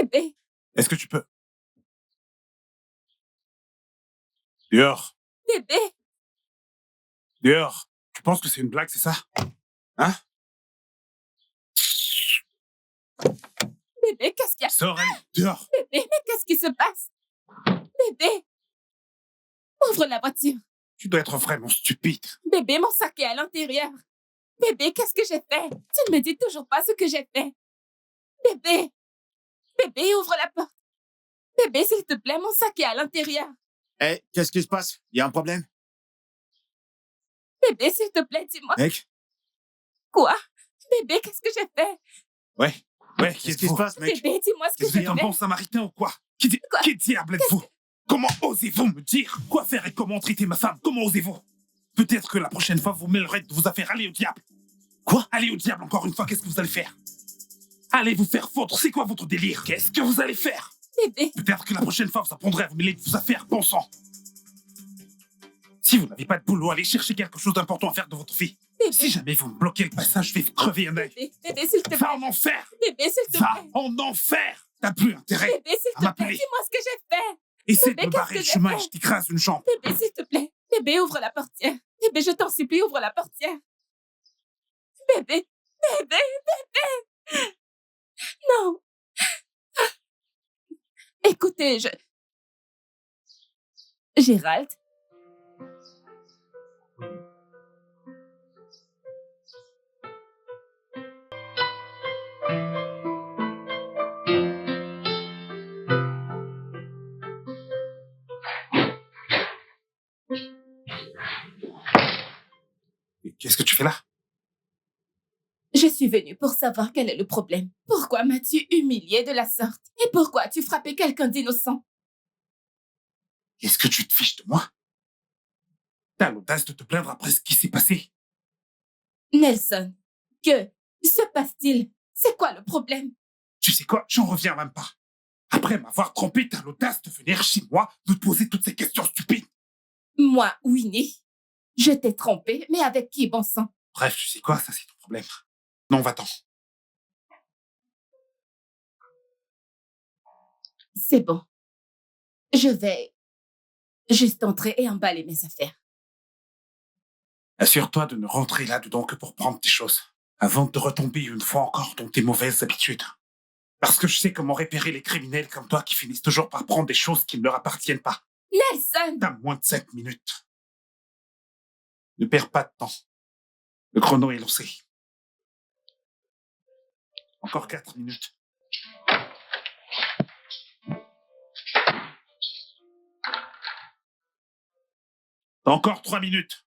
Bébé. Est-ce que tu peux? Dehors. Bébé. Dehors. Tu penses que c'est une blague, c'est ça? Hein? Bébé, qu'est-ce qu'il y a? Sors, allez, dehors. Bébé, mais qu'est-ce qui se passe? Bébé. Ouvre la voiture. Tu dois être vraiment stupide. Bébé, mon sac est à l'intérieur. Bébé, qu'est-ce que j'ai fait? Tu ne me dis toujours pas ce que j'ai fait. Bébé. Bébé, ouvre la porte. Bébé, s'il te plaît, mon sac est à l'intérieur. Hé, qu'est-ce qui se passe? Il y a un problème? Bébé, s'il te plaît, dis-moi. Mec? Quoi? Bébé, qu'est-ce que j'ai fait? Ouais, Qu'est-ce qui se passe, mec? Bébé, dis-moi ce que Vous j'ai êtes un fait. bon samaritain ou quoi? Quoi? Qui diable êtes-vous? Comment osez-vous me dire quoi faire et comment traiter ma femme? Comment osez-vous? Peut-être que la prochaine fois, vous mêlerez de vos affaires. Allez au diable. Quoi? Allez au diable encore une fois, qu'est-ce que vous allez faire? Allez vous faire foutre, c'est quoi votre délire? Qu'est-ce que vous allez faire? Bébé. Peut-être que la prochaine fois, vous apprendrez à vous mêler de vos affaires, bon sang. Si vous n'avez pas de boulot, allez chercher quelque chose d'important à faire de votre vie. Bébé. Si jamais vous me bloquez le passage, je vais vous crever un œil. Bébé, s'il te plaît. Va en enfer! Bébé, s'il te Va plaît. en enfer! T'as plus intérêt Bébé, s'il à te plaît, m'appeler. dis-moi ce que j'ai fait. Essaie Bébé, de me qu'est-ce barrer que le j'ai chemin fait? et je t'écrase une jambe. Bébé, s'il te plaît. Bébé, ouvre la portière. Bébé, je t'en supplie, ouvre la portière. Bébé, bébé, bébé. Non. Écoutez, Gérald? Qu'est-ce que tu fais là? Je suis venue pour savoir quel est le problème. Pourquoi m'as-tu humilié de la sorte? Et pourquoi as-tu frappé quelqu'un d'innocent? Est-ce que tu te fiches de moi? T'as l'audace de te plaindre après ce qui s'est passé. Nelson, que se passe-t-il? C'est quoi le problème? Tu sais quoi? J'en reviens même pas. Après m'avoir trompé, t'as l'audace de venir chez moi, de te poser toutes ces questions stupides. Moi, Winnie, je t'ai trompé, mais avec qui, bon sang? Bref, tu sais quoi? Ça, c'est ton problème. Non, va-t'en. C'est bon. Je vais juste entrer et emballer mes affaires. Assure-toi de ne rentrer là-dedans que pour prendre tes choses, avant de retomber une fois encore dans tes mauvaises habitudes. Parce que je sais comment repérer les criminels comme toi qui finissent toujours par prendre des choses qui ne leur appartiennent pas. Nelson! T'as moins de 5 minutes. Ne perds pas de temps. Le chrono est lancé. Encore 4 minutes. Encore 3 minutes.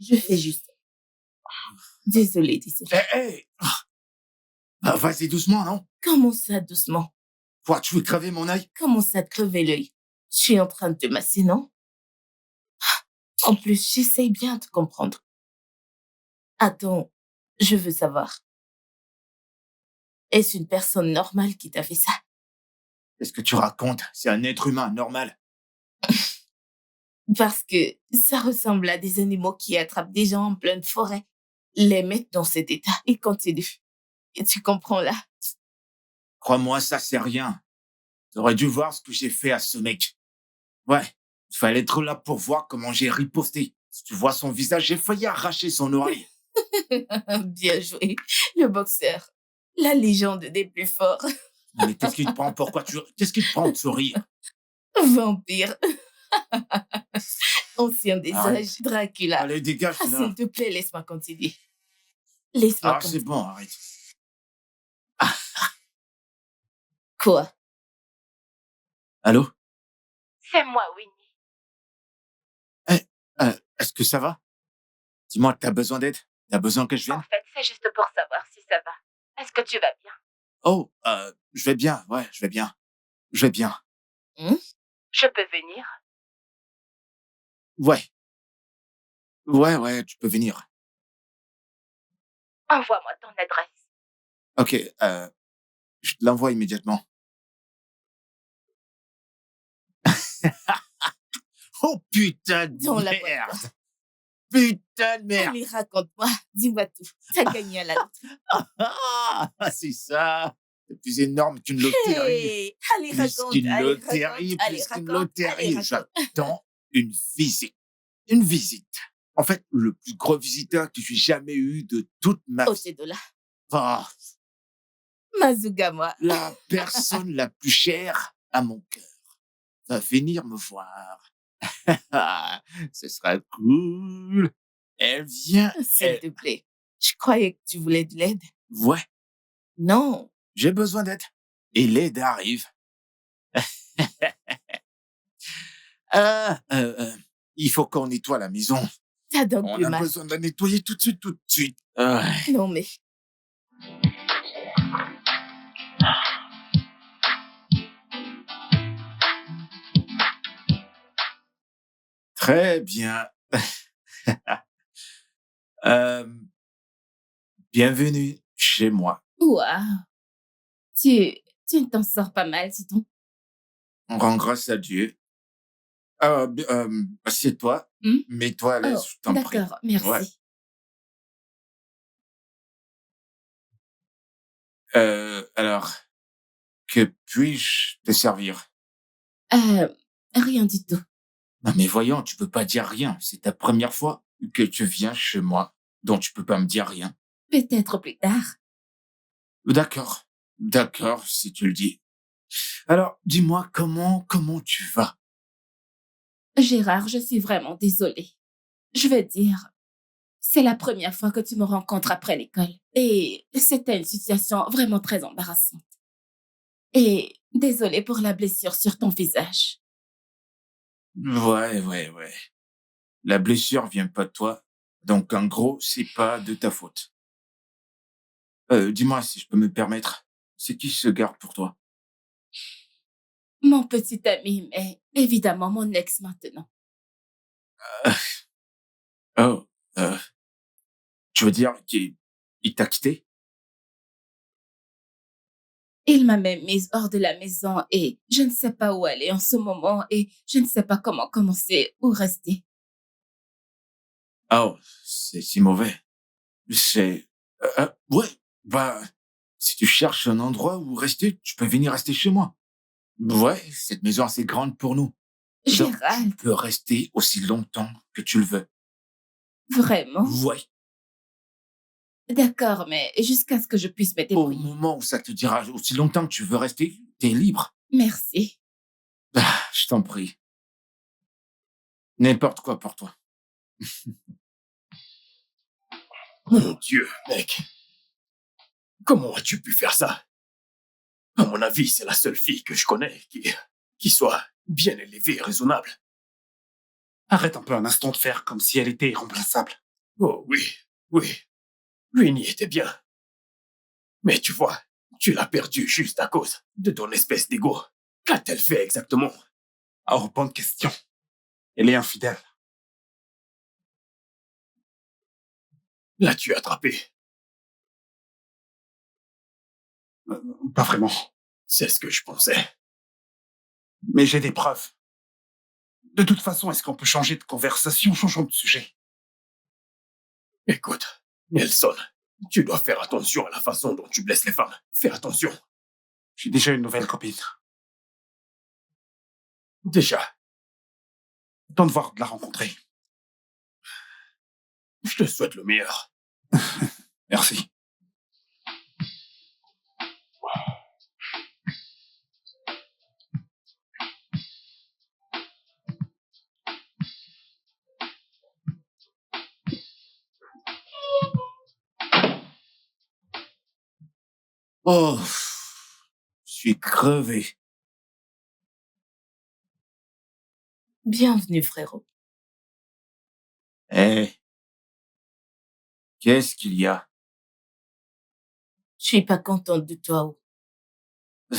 Je fais juste. Désolée. Hé! Ah, vas-y doucement, non? Comment ça, doucement? Quoi, tu veux crever mon œil? Comment ça te crever l'œil? Je suis en train de te masser, non? En plus, j'essaye bien de comprendre. Attends, je veux savoir. Est-ce une personne normale qui t'a fait ça? Qu'est-ce que tu racontes? C'est un être humain normal. Parce que ça ressemble à des animaux qui attrapent des gens en pleine forêt, les mettent dans cet état et continuent. Et tu comprends là? Crois-moi, ça c'est rien. T'aurais dû voir ce que j'ai fait à ce mec. Ouais, il fallait être là pour voir comment j'ai riposté. Si tu vois son visage, j'ai failli arracher son oreille. Bien joué, le boxeur. La légende des plus forts. Mais qu'est-ce qui te prend? Qu'est-ce qui te prend de sourire? Vampire. Ancien des âges, Dracula. Allez, dégage de là. S'il te plaît, laisse-moi continuer. Laisse-moi continuer. C'est bon, arrête. Quoi? Allô? C'est moi, Winnie. Est-ce que ça va? Dis-moi, t'as besoin d'aide? T'as besoin que je vienne? En fait, c'est juste pour savoir si ça va. Est-ce que tu vas bien? Oh, je vais bien, ouais, je vais bien. Je vais bien. Je peux venir? Ouais. Ouais, tu peux venir. Envoie-moi ton adresse. Ok, je te l'envoie immédiatement. Oh putain de Dans la merde! putain de merde. Allez, raconte-moi. Dis-moi tout. T'as gagné à la loterie. C'est ça. C'est plus énorme qu'une loterie. Hey, allez, Plus raconte. qu'une Allez, loterie, raconte. Allez, plus qu'une raconte. Allez, loterie. raconte. J'attends une visite. Une visite. En fait, le plus gros visiteur que j'ai jamais eu de toute ma Oh, vie. c'est de là. Ah, Mazugama. la personne la plus chère à mon cœur va venir me voir. Ce sera cool. Elle vient. S'il te plaît. Je croyais que tu voulais de l'aide. Ouais, Non. j'ai besoin d'aide. Et l'aide arrive. Il faut qu'on nettoie la maison. T'as donc On plus a mal. besoin de la nettoyer tout de suite, tout de suite. Non, mais Très bien. Euh, bienvenue chez moi. waouh. Tu t'en sors pas mal, dis donc. On rend grâce à Dieu. Assieds-toi. Hmm? Mets-toi à l'aise, Oh, je t'en prie. d'accord, merci. Ouais. Alors, que puis-je te servir? Rien du tout. Non, mais voyons, tu peux pas dire rien. C'est ta première fois que tu viens chez moi, donc tu peux pas me dire rien. Peut-être plus tard. D'accord. D'accord, si tu le dis. Alors, dis-moi, comment tu vas? Gérard, je suis vraiment désolée. Je veux dire, c'est la première fois que tu me rencontres après l'école. Et c'était une situation vraiment très embarrassante. Et désolée pour la blessure sur ton visage. Ouais. La blessure vient pas de toi, donc en gros, c'est pas de ta faute. Dis-moi si je peux me permettre, c'est qui se garde pour toi? Mon petit ami, mais évidemment mon ex maintenant. Oh, euh, tu veux dire qu'il t'a quitté? Il m'a même mise hors de la maison et je ne sais pas où aller en ce moment et je ne sais pas comment commencer ou rester. Oh, c'est si mauvais. C'est... ouais, bah, si tu cherches un endroit où rester, tu peux venir rester chez moi. Ouais, cette maison est assez grande pour nous. Donc, Gérald, tu peux rester aussi longtemps que tu le veux. vraiment? Ouais, D'accord, mais jusqu'à ce que je puisse me au débrouiller. moment où ça te dira aussi longtemps que tu veux rester, t'es libre. Merci. Je t'en prie. N'importe quoi pour toi. Mon Dieu, mec. Comment as-tu pu faire ça? À mon avis, c'est la seule fille que je connais qui soit bien élevée et raisonnable. Arrête un peu un instant de faire comme si elle était irremplaçable. Oh oui. Winnie était bien. Mais tu vois, tu l'as perdue juste à cause de ton espèce d'ego. Qu'a-t-elle fait exactement? Oh, bonne question. Elle est infidèle. L'as-tu attrapée? Pas vraiment. C'est ce que je pensais. Mais j'ai des preuves. De toute façon, est-ce qu'on peut changer de conversation? Changeons de sujet. Écoute, Nelson, tu dois faire attention à la façon dont tu blesses les femmes. Fais attention. J'ai déjà une nouvelle copine. Déjà, Attends de voir de la rencontrer. je te souhaite le meilleur. Merci. Oh, je suis crevé. Bienvenue, frérot. Eh, qu'est-ce qu'il y a? Je suis pas contente de toi. Oh.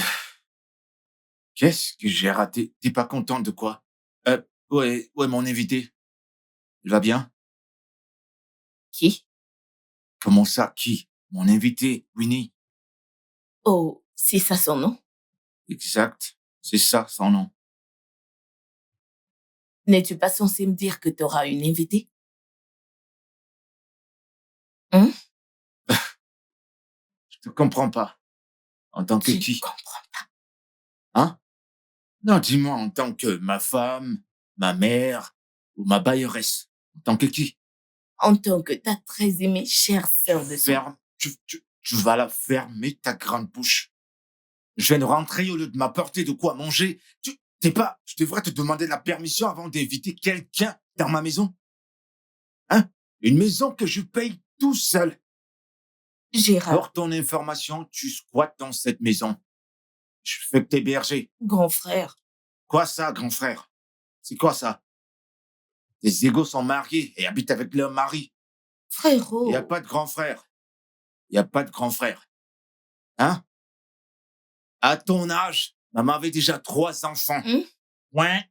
Qu'est-ce que j'ai raté? T'es pas content de quoi? Ouais, mon invité. Il va bien? Qui? Comment ça, qui? Mon invité, Winnie. Oh, c'est ça son nom? Exact. C'est ça, son nom. N'es-tu pas censé me dire que t'auras une invitée? Hein? Je te comprends pas. En tant que Je qui? comprends. Hein? Non, dis-moi en tant que ma femme, ma mère ou ma bailleresse. En tant que qui? En tant que ta très aimée chère sœur de sang. Ferme. Tu vas la fermer ta grande bouche. Je viens de rentrer au lieu de m'apporter de quoi manger. Je devrais te demander la permission avant d'inviter quelqu'un dans ma maison. Hein? Une maison que je paye tout seul. Gérard, Pour ton information, tu squattes dans cette maison. Je fais que t'héberger. grand frère. Quoi ça, grand frère? C'est quoi ça? Tes égaux sont mariés et habitent avec leur mari. Frérot. Il n'y a pas de grand frère. Il n'y a pas de grand frère. Hein? À ton âge, maman avait déjà 3 enfants. Ouais.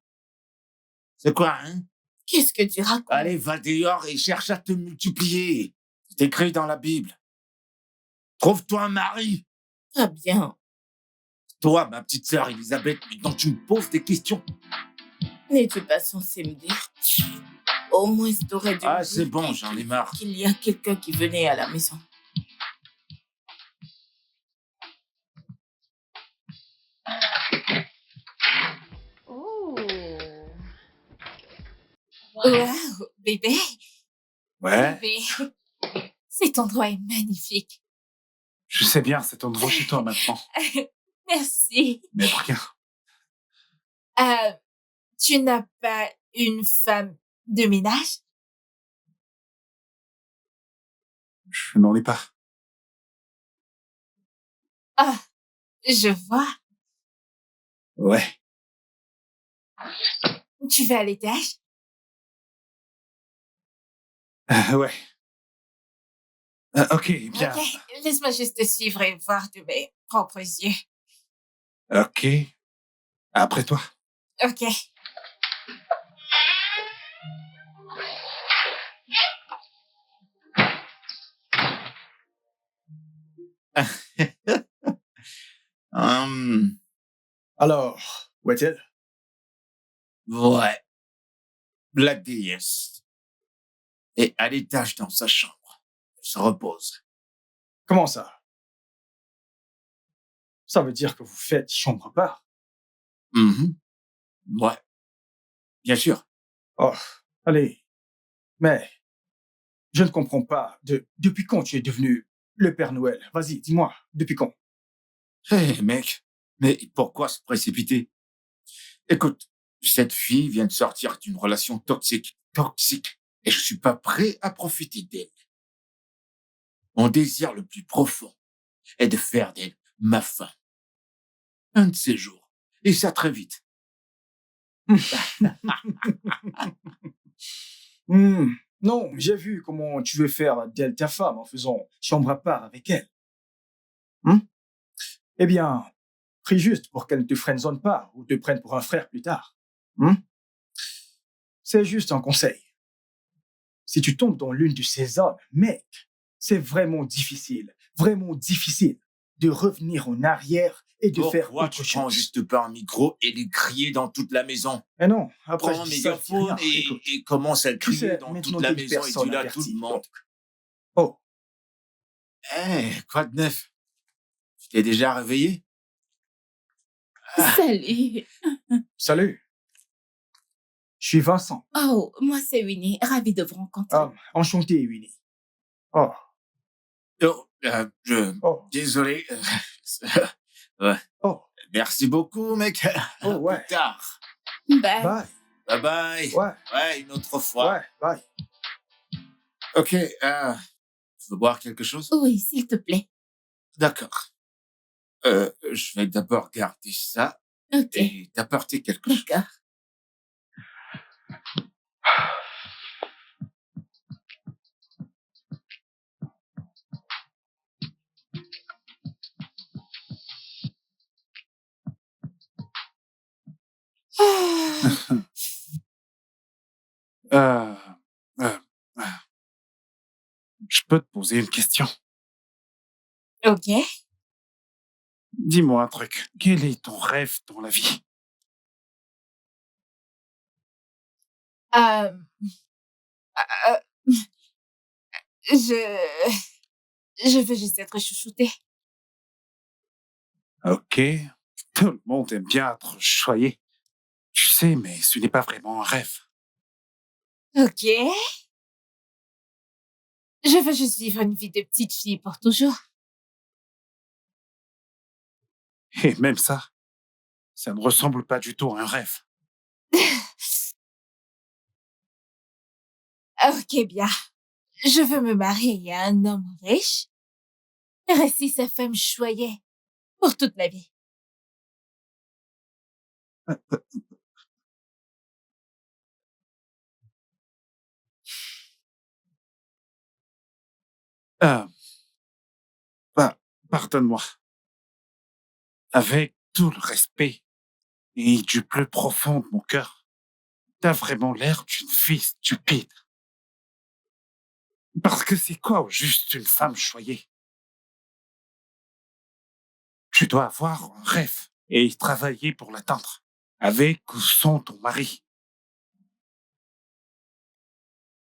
C'est quoi, hein? Qu'est-ce que tu racontes? Allez, va dehors et cherche à te multiplier. C'est écrit dans la Bible. Trouve-toi un mari. Très bien. Toi, ma petite sœur Elisabeth, mais dont tu me poses des questions. N'es-tu pas censé me dire? Au moins, t'aurais dû me Ah, c'est dire bon, j'en ai marre. qu'il y a quelqu'un qui venait à la maison. Oh. Waouh, bébé. Ouais, Bébé. Cet endroit est magnifique. je sais bien, c'est ton endroit chez toi maintenant. Merci. Mais regarde, Tu n'as pas une femme de ménage? je n'en ai pas. Ah, je vois. Ouais. Tu vas à l'étage? Ouais. Ok, bien. Ok, laisse-moi juste te suivre et voir de mes propres yeux. Ok. Après toi. Ok. Alors, où est-elle? Ouais. La déesse. Et à l'étage dans sa chambre. Elle se repose. Comment ça? Ça veut dire que vous faites chambre à part? Mhm. Ouais. Bien sûr. Oh, allez. Mais, je ne comprends pas. Depuis quand tu es devenu le Père Noël? Vas-y, dis-moi, depuis quand? Hé, mec. Mais pourquoi se précipiter? Écoute, cette fille vient de sortir d'une relation toxique. Toxique. Et je suis pas prêt à profiter d'elle. Mon désir le plus profond est de faire d'elle ma femme. Un de ces jours. Et ça très vite. Non, j'ai vu comment tu veux faire d'elle ta femme en faisant chambre à part avec elle. Eh bien, prie juste pour qu'elle ne te friendzone pas ou te prenne pour un frère plus tard. C'est juste un conseil. Si tu tombes dans l'une de ces hommes, mec, c'est vraiment difficile de revenir en arrière et de faire Pourquoi autre tu prends chose. juste pas un micro et les crier dans toute la maison? Mais non, après Prends un je dis ça, je dis rien. mégaphone Écoute, et commence à tu crier sais, dans maintenant toute la toute maison et personne dis là à tout avertie, le monde. donc. Oh, Quoi de neuf? Tu t'es déjà réveillé? Salut. salut. Je suis Vincent. Oh, moi c'est Winnie. Ravie de vous rencontrer. Enchanté, Winnie. Oh, oh, Désolé. Ouais. oh, Merci beaucoup, mec. oh, À ouais. plus tard. Bye. Bye. Bye bye. Ouais, Ouais, une autre fois. ouais, bye. Ok, tu veux boire quelque chose? Oui, s'il te plaît. D'accord. Je vais d'abord garder ça Ok, et t'apporter quelque chose. d'accord. Euh, euh, euh, je peux te poser une question. Ok. Dis-moi un truc. Quel est ton rêve dans la vie? Euh, euh, Je... Je veux juste être chouchoutée. Ok. Tout le monde aime bien être choyé. Tu sais, mais ce n'est pas vraiment un rêve. Ok. Je veux juste vivre une vie de petite fille pour toujours. Et même ça ne ressemble pas du tout à un rêve. Ok, bien. Je veux me marier à un homme riche, rester sa femme choyée pour toute la vie. Euh, pardonne-moi. Avec tout le respect et du plus profond de mon cœur, t'as vraiment l'air d'une fille stupide. Parce que c'est quoi au juste une femme choyée? Tu dois avoir un rêve et y travailler pour l'atteindre, avec ou sans ton mari.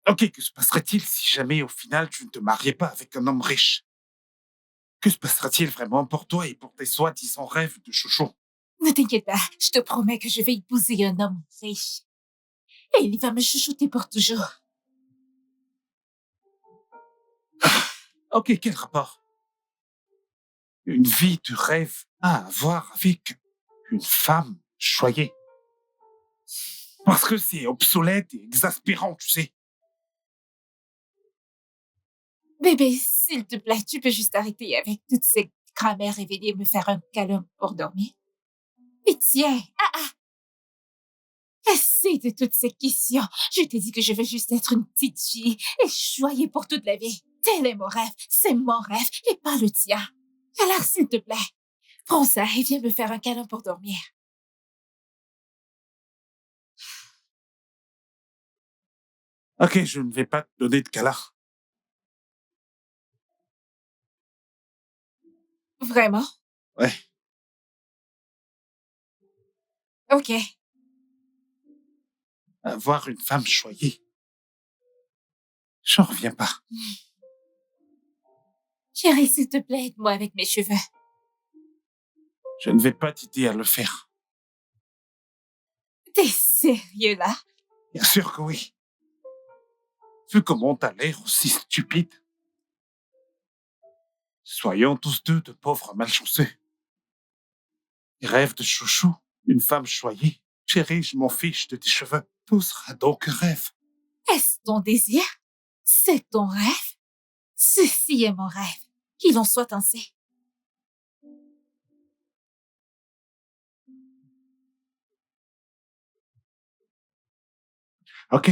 Ok, que se passerait-il si jamais au final tu ne te mariais pas avec un homme riche? Que se passera-t-il vraiment pour toi et pour tes soi-disant rêves de chouchou? Ne t'inquiète pas, je te promets que je vais épouser un homme riche. Et il va me chouchouter pour toujours. Ok, quel rapport? Une vie de rêve à avoir avec une femme choyée. Parce que c'est obsolète et exaspérant, tu sais. Bébé, s'il te plaît, tu peux juste arrêter avec toutes ces grammaires et venir me faire un câlin pour dormir. Pitié. Assez de toutes ces questions. Je t'ai dit que je veux juste être une petite fille et choyer pour toute la vie. Tel est mon rêve. C'est mon rêve et pas le tien. Alors, s'il te plaît, prends ça et viens me faire un câlin pour dormir. Ok, je ne vais pas te donner de câlin. Vraiment? Ouais. Ok. Avoir une femme choyée. J'en reviens pas. Chérie, s'il te plaît, aide-moi avec mes cheveux. Je ne vais pas t'aider à le faire. T'es sérieux, là? Bien sûr que oui. Vu comment t'as l'air aussi stupide. Soyons tous deux de pauvres malchanceux. Des rêves de chouchou, une femme choyée. Chérie, je m'en fiche de tes cheveux. Tout sera donc un rêve. Est-ce ton désir? C'est ton rêve? Ceci est mon rêve. Qu'il en soit ainsi. Ok.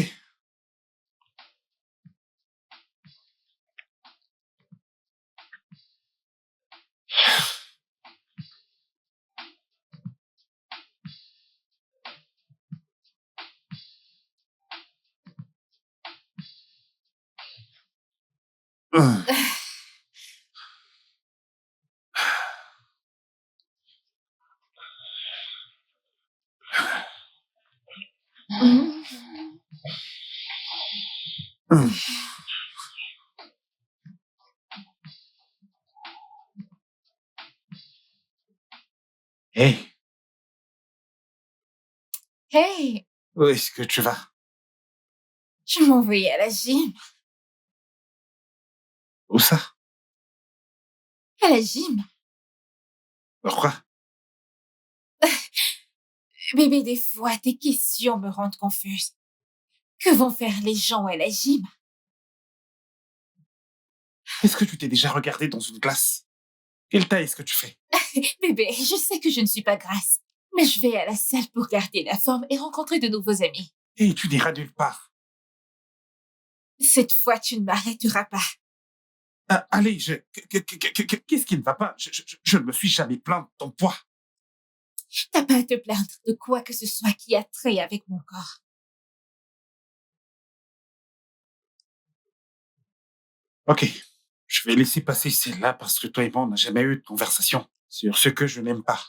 Hum. Mhm. Hum. Hé, Hey, où est-ce que tu vas? je m'en vais à la gym. Où ça? À la gym? Pourquoi? Bébé, des fois, tes questions me rendent confuse. Que vont faire les gens à la gym? Est-ce que tu t'es déjà regardé dans une glace? Quelle taille est-ce que tu fais? Bébé, je sais que je ne suis pas grasse, mais je vais à la salle pour garder la forme et rencontrer de nouveaux amis. Et tu n'iras nulle part. Cette fois, tu ne m'arrêteras pas. Ah, allez, qu'est-ce qui ne va pas? Je ne me suis jamais plaint de ton poids. T'as pas à te plaindre de quoi que ce soit qui a trait avec mon corps. Ok, je vais laisser passer celle-là parce que toi et moi, on n'a jamais eu de conversation sur ce que je n'aime pas.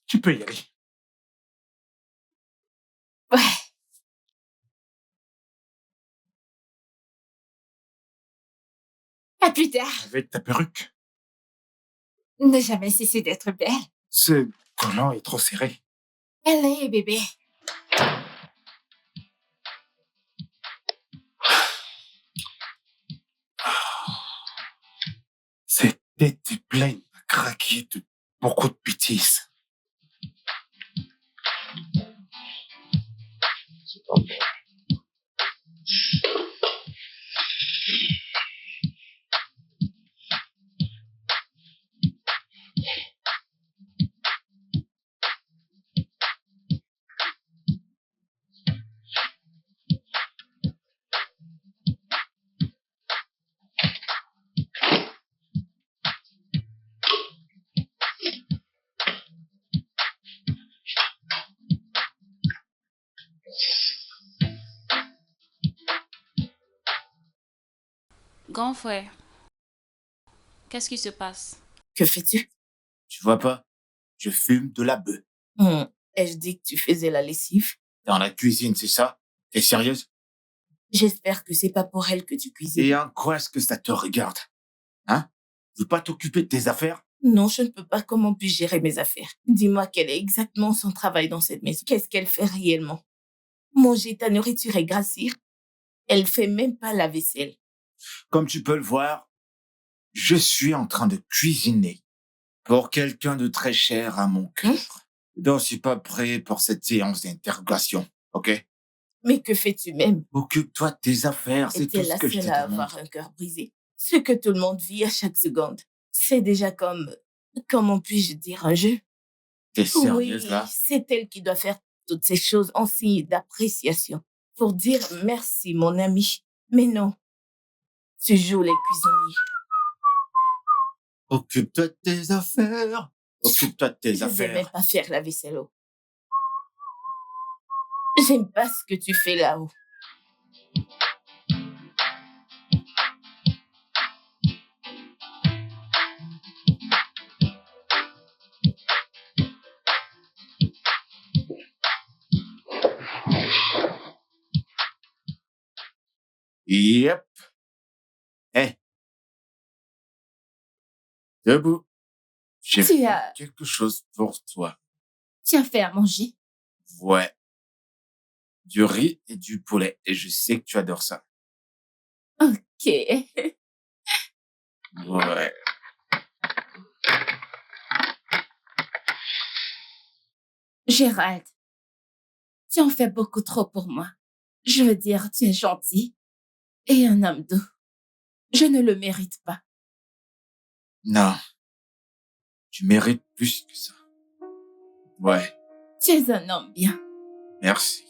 Tu peux y aller. Ouais. À plus tard. Avec ta perruque. Ne jamais cesser d'être belle. Ce collant est trop serré. Allez, bébé. Cette tête est pleine à craquer de beaucoup de bêtises. Grand frère, qu'est-ce qui se passe? Que fais-tu? Tu vois pas? Je fume de la bœuf. Ai-je dit que tu faisais la lessive? Dans la cuisine, c'est ça? T'es sérieuse? J'espère que c'est pas pour elle que tu cuisines. Et en quoi est-ce que ça te regarde? Hein? Tu veux pas t'occuper de tes affaires? Non, je ne peux pas. Comment puis-je gérer mes affaires? Dis-moi quel est exactement son travail dans cette maison. Qu'est-ce qu'elle fait réellement? Manger ta nourriture et grassir? Elle fait même pas la vaisselle. Comme tu peux le voir, je suis en train de cuisiner pour quelqu'un de très cher à mon cœur. Donc, je suis pas prêt pour cette séance d'interrogation, ok? Mais que fais-tu même? Occupe-toi de tes affaires, c'est tout Es-tu ce la que je te seule à demande. avoir un cœur brisé? Ce que tout le monde vit à chaque seconde. C'est déjà comme, comment puis-je dire, un jeu? T'es sérieuse, Oui, là? c'est elle qui doit faire toutes ces choses en signe d'appréciation. Pour dire merci, mon ami. Mais non, tu joues les cuisiniers. Occupe-toi de tes affaires. Occupe-toi de tes Je vais même affaires. pas faire la vaisselle. J'aime pas ce que tu fais là-haut. Yep. Hé. Debout. J'ai Tu fait as- quelque chose pour toi. Tu as fait à manger. Ouais. Du riz et du poulet. Et je sais que tu adores ça. Ok. Ouais. Gérald, tu en fais beaucoup trop pour moi. Je veux dire, tu es gentil et un homme doux. Je ne le mérite pas. Non. Tu mérites plus que ça. Ouais. Tu es un homme bien. Merci.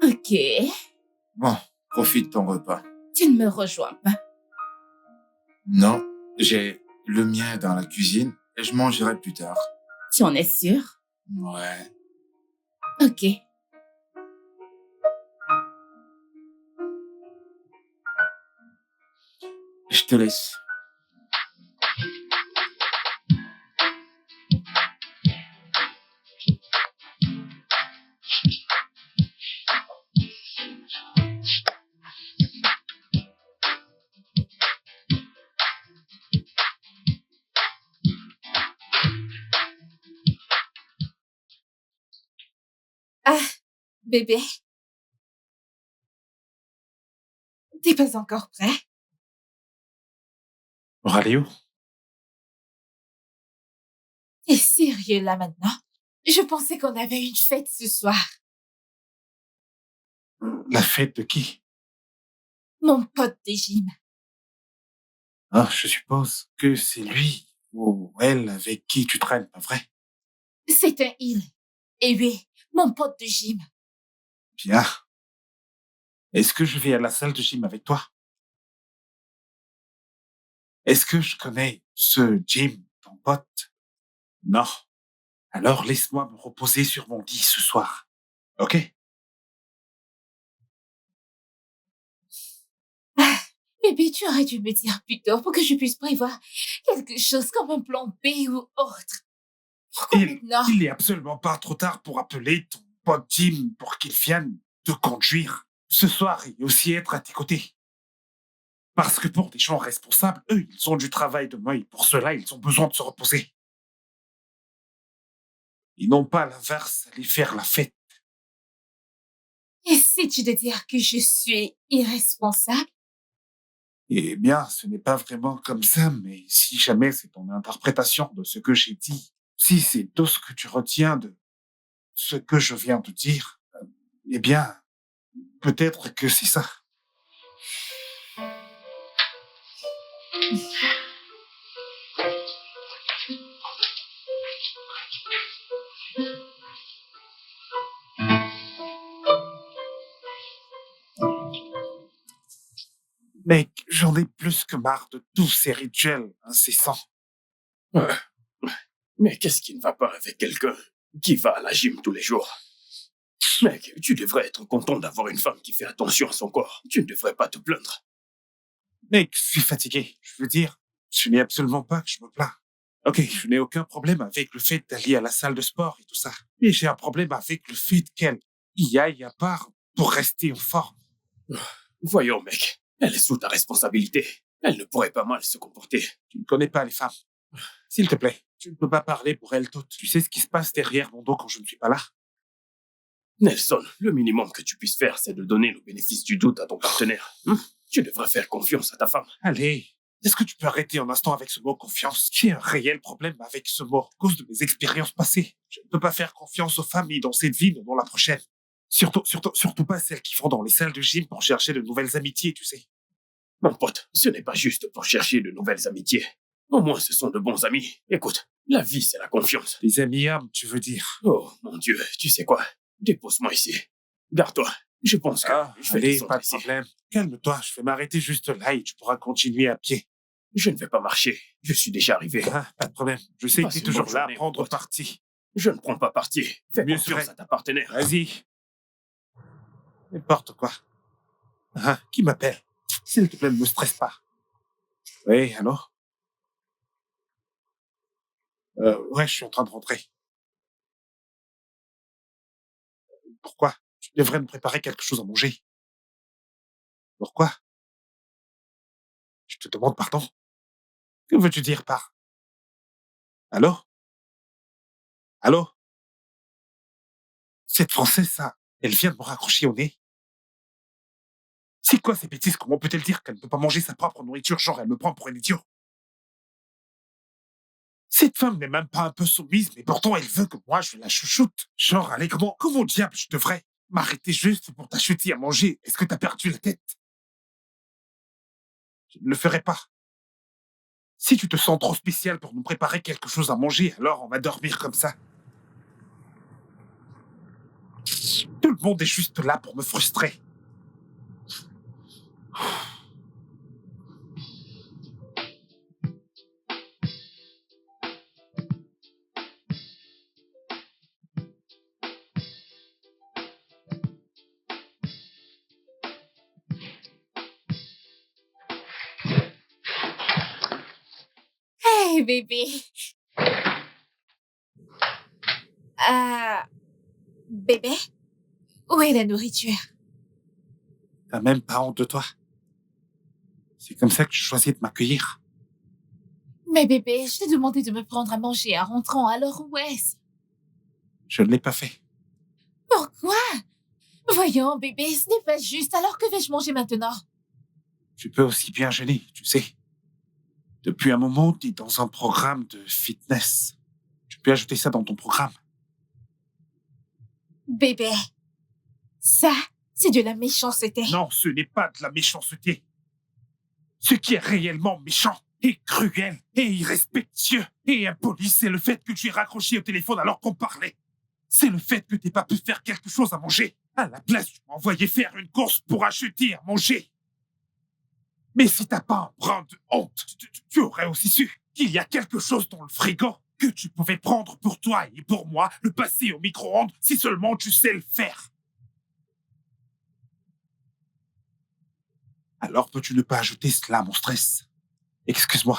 Ok. Bon, profite de ton repas. Tu ne me rejoins pas. Non, j'ai le mien dans la cuisine et je mangerai plus tard. Tu en es sûr? Ouais. Ok. Je te laisse. Ah, bébé. T'es pas encore prêt? Pour aller où? T'es sérieux là maintenant? Je pensais qu'on avait une fête ce soir. La fête de qui? Mon pote de gym. Ah, je suppose que c'est lui ou elle avec qui tu traînes, pas vrai? C'est un il. Et oui, mon pote de gym. Bien. Est-ce que je vais à la salle de gym avec toi? Est-ce que je connais ce Jim, ton pote? Non. Alors laisse-moi me reposer sur mon lit ce soir. Ok? Bébé, tu aurais dû me dire plus tôt pour que je puisse prévoir quelque chose comme un plan B ou autre. Pourquoi maintenant? Il est absolument pas trop tard pour appeler ton pote Jim pour qu'il vienne te conduire ce soir et aussi être à tes côtés. Parce que pour des gens responsables, eux, ils ont du travail demain et pour cela, ils ont besoin de se reposer. Ils n'ont pas à l'inverse, aller faire la fête. Essaies-tu de dire que je suis irresponsable? Eh bien, ce n'est pas vraiment comme ça, mais si jamais c'est ton interprétation de ce que j'ai dit, si c'est tout ce que tu retiens de ce que je viens de dire, eh bien, peut-être que c'est ça. Mec, j'en ai plus que marre de tous ces rituels incessants. Ouais. Mais qu'est-ce qui ne va pas avec quelqu'un qui va à la gym tous les jours? Mec, tu devrais être content d'avoir une femme qui fait attention à son corps. Tu ne devrais pas te plaindre. Mec, je suis fatigué. Je veux dire, ce n'est absolument pas que je me plains. Ok, je n'ai aucun problème avec le fait d'aller à la salle de sport et tout ça. Mais j'ai un problème avec le fait qu'elle y aille à part pour rester en forme. Voyons, mec, elle est sous ta responsabilité. Elle ne pourrait pas mal se comporter. Tu ne connais pas les femmes. S'il te plaît, tu ne peux pas parler pour elles toutes. Tu sais ce qui se passe derrière mon dos quand je ne suis pas là. Nelson, le minimum que tu puisses faire, c'est de donner le bénéfice du doute à ton partenaire. Tu devrais faire confiance à ta femme. Allez, est-ce que tu peux arrêter un instant avec ce mot confiance? J'ai un réel problème avec ce mot à cause de mes expériences passées. Je ne peux pas faire confiance aux femmes ni dans cette vie ni dans la prochaine. Surtout pas celles qui vont dans les salles de gym pour chercher de nouvelles amitiés, tu sais. Mon pote, ce n'est pas juste pour chercher de nouvelles amitiés. Au moins, ce sont de bons amis. Écoute, la vie, c'est la confiance. Les amis âmes, tu veux dire? Oh, mon Dieu, tu sais quoi? Dépose-moi ici. Garde-toi. Je pense que je vais allez, descendre pas de ici. problème. Calme-toi, je vais m'arrêter juste là et tu pourras continuer à pied. Je ne vais pas marcher. Je suis déjà arrivé. Pas de problème. Je sais que Passe tu es une toujours bonne là à journée, prendre pote. parti. Je ne prends pas parti. Fais Mieux confiance serait. à ta partenaire. Vas-y. N'importe quoi. Qui m'appelle? S'il te plaît, ne me stresse pas. Oui, allô? Ouais, je suis en train de rentrer. Pourquoi? Tu devrais me préparer quelque chose à manger. Pourquoi? Je te demande pardon. Que veux-tu dire par... Allô? Allô? Cette Française, ça, elle vient de me raccrocher au nez. C'est quoi ces bêtises? Comment peut-elle dire qu'elle ne peut pas manger sa propre nourriture? Genre, elle me prend pour un idiot. Cette femme n'est même pas un peu soumise, mais pourtant elle veut que moi je la chouchoute. Genre, allez, comment diable je devrais m'arrêter juste pour t'acheter à manger? Est-ce que t'as perdu la tête? Je ne le ferai pas. Si tu te sens trop spécial pour nous préparer quelque chose à manger, alors on va dormir comme ça. Tout le monde est juste là pour me frustrer. Hey, bébé. Bébé? Où est la nourriture? T'as même pas honte de toi. C'est comme ça que tu choisis de m'accueillir. Mais bébé, je t'ai demandé de me prendre à manger en rentrant, alors où est-ce? Je ne l'ai pas fait. Pourquoi? Voyons, bébé, ce n'est pas juste, alors que vais-je manger maintenant? Tu peux aussi bien jeûner, tu sais. Depuis un moment, tu es dans un programme de fitness. Tu peux ajouter ça dans ton programme. Bébé, ça, c'est de la méchanceté. Non, ce n'est pas de la méchanceté. Ce qui est réellement méchant et cruel et irrespectueux et impoli, c'est le fait que tu aies raccroché au téléphone alors qu'on parlait. C'est le fait que tu n'aies pas pu faire quelque chose à manger. À la place, tu m'as envoyé faire une course pour acheter à manger. Mais si t'as pas un brin de honte, tu aurais aussi su qu'il y a quelque chose dans le frigo que tu pouvais prendre pour toi et pour moi, le passer au micro-ondes si seulement tu sais le faire. Alors peux-tu ne pas ajouter cela à mon stress? Excuse-moi.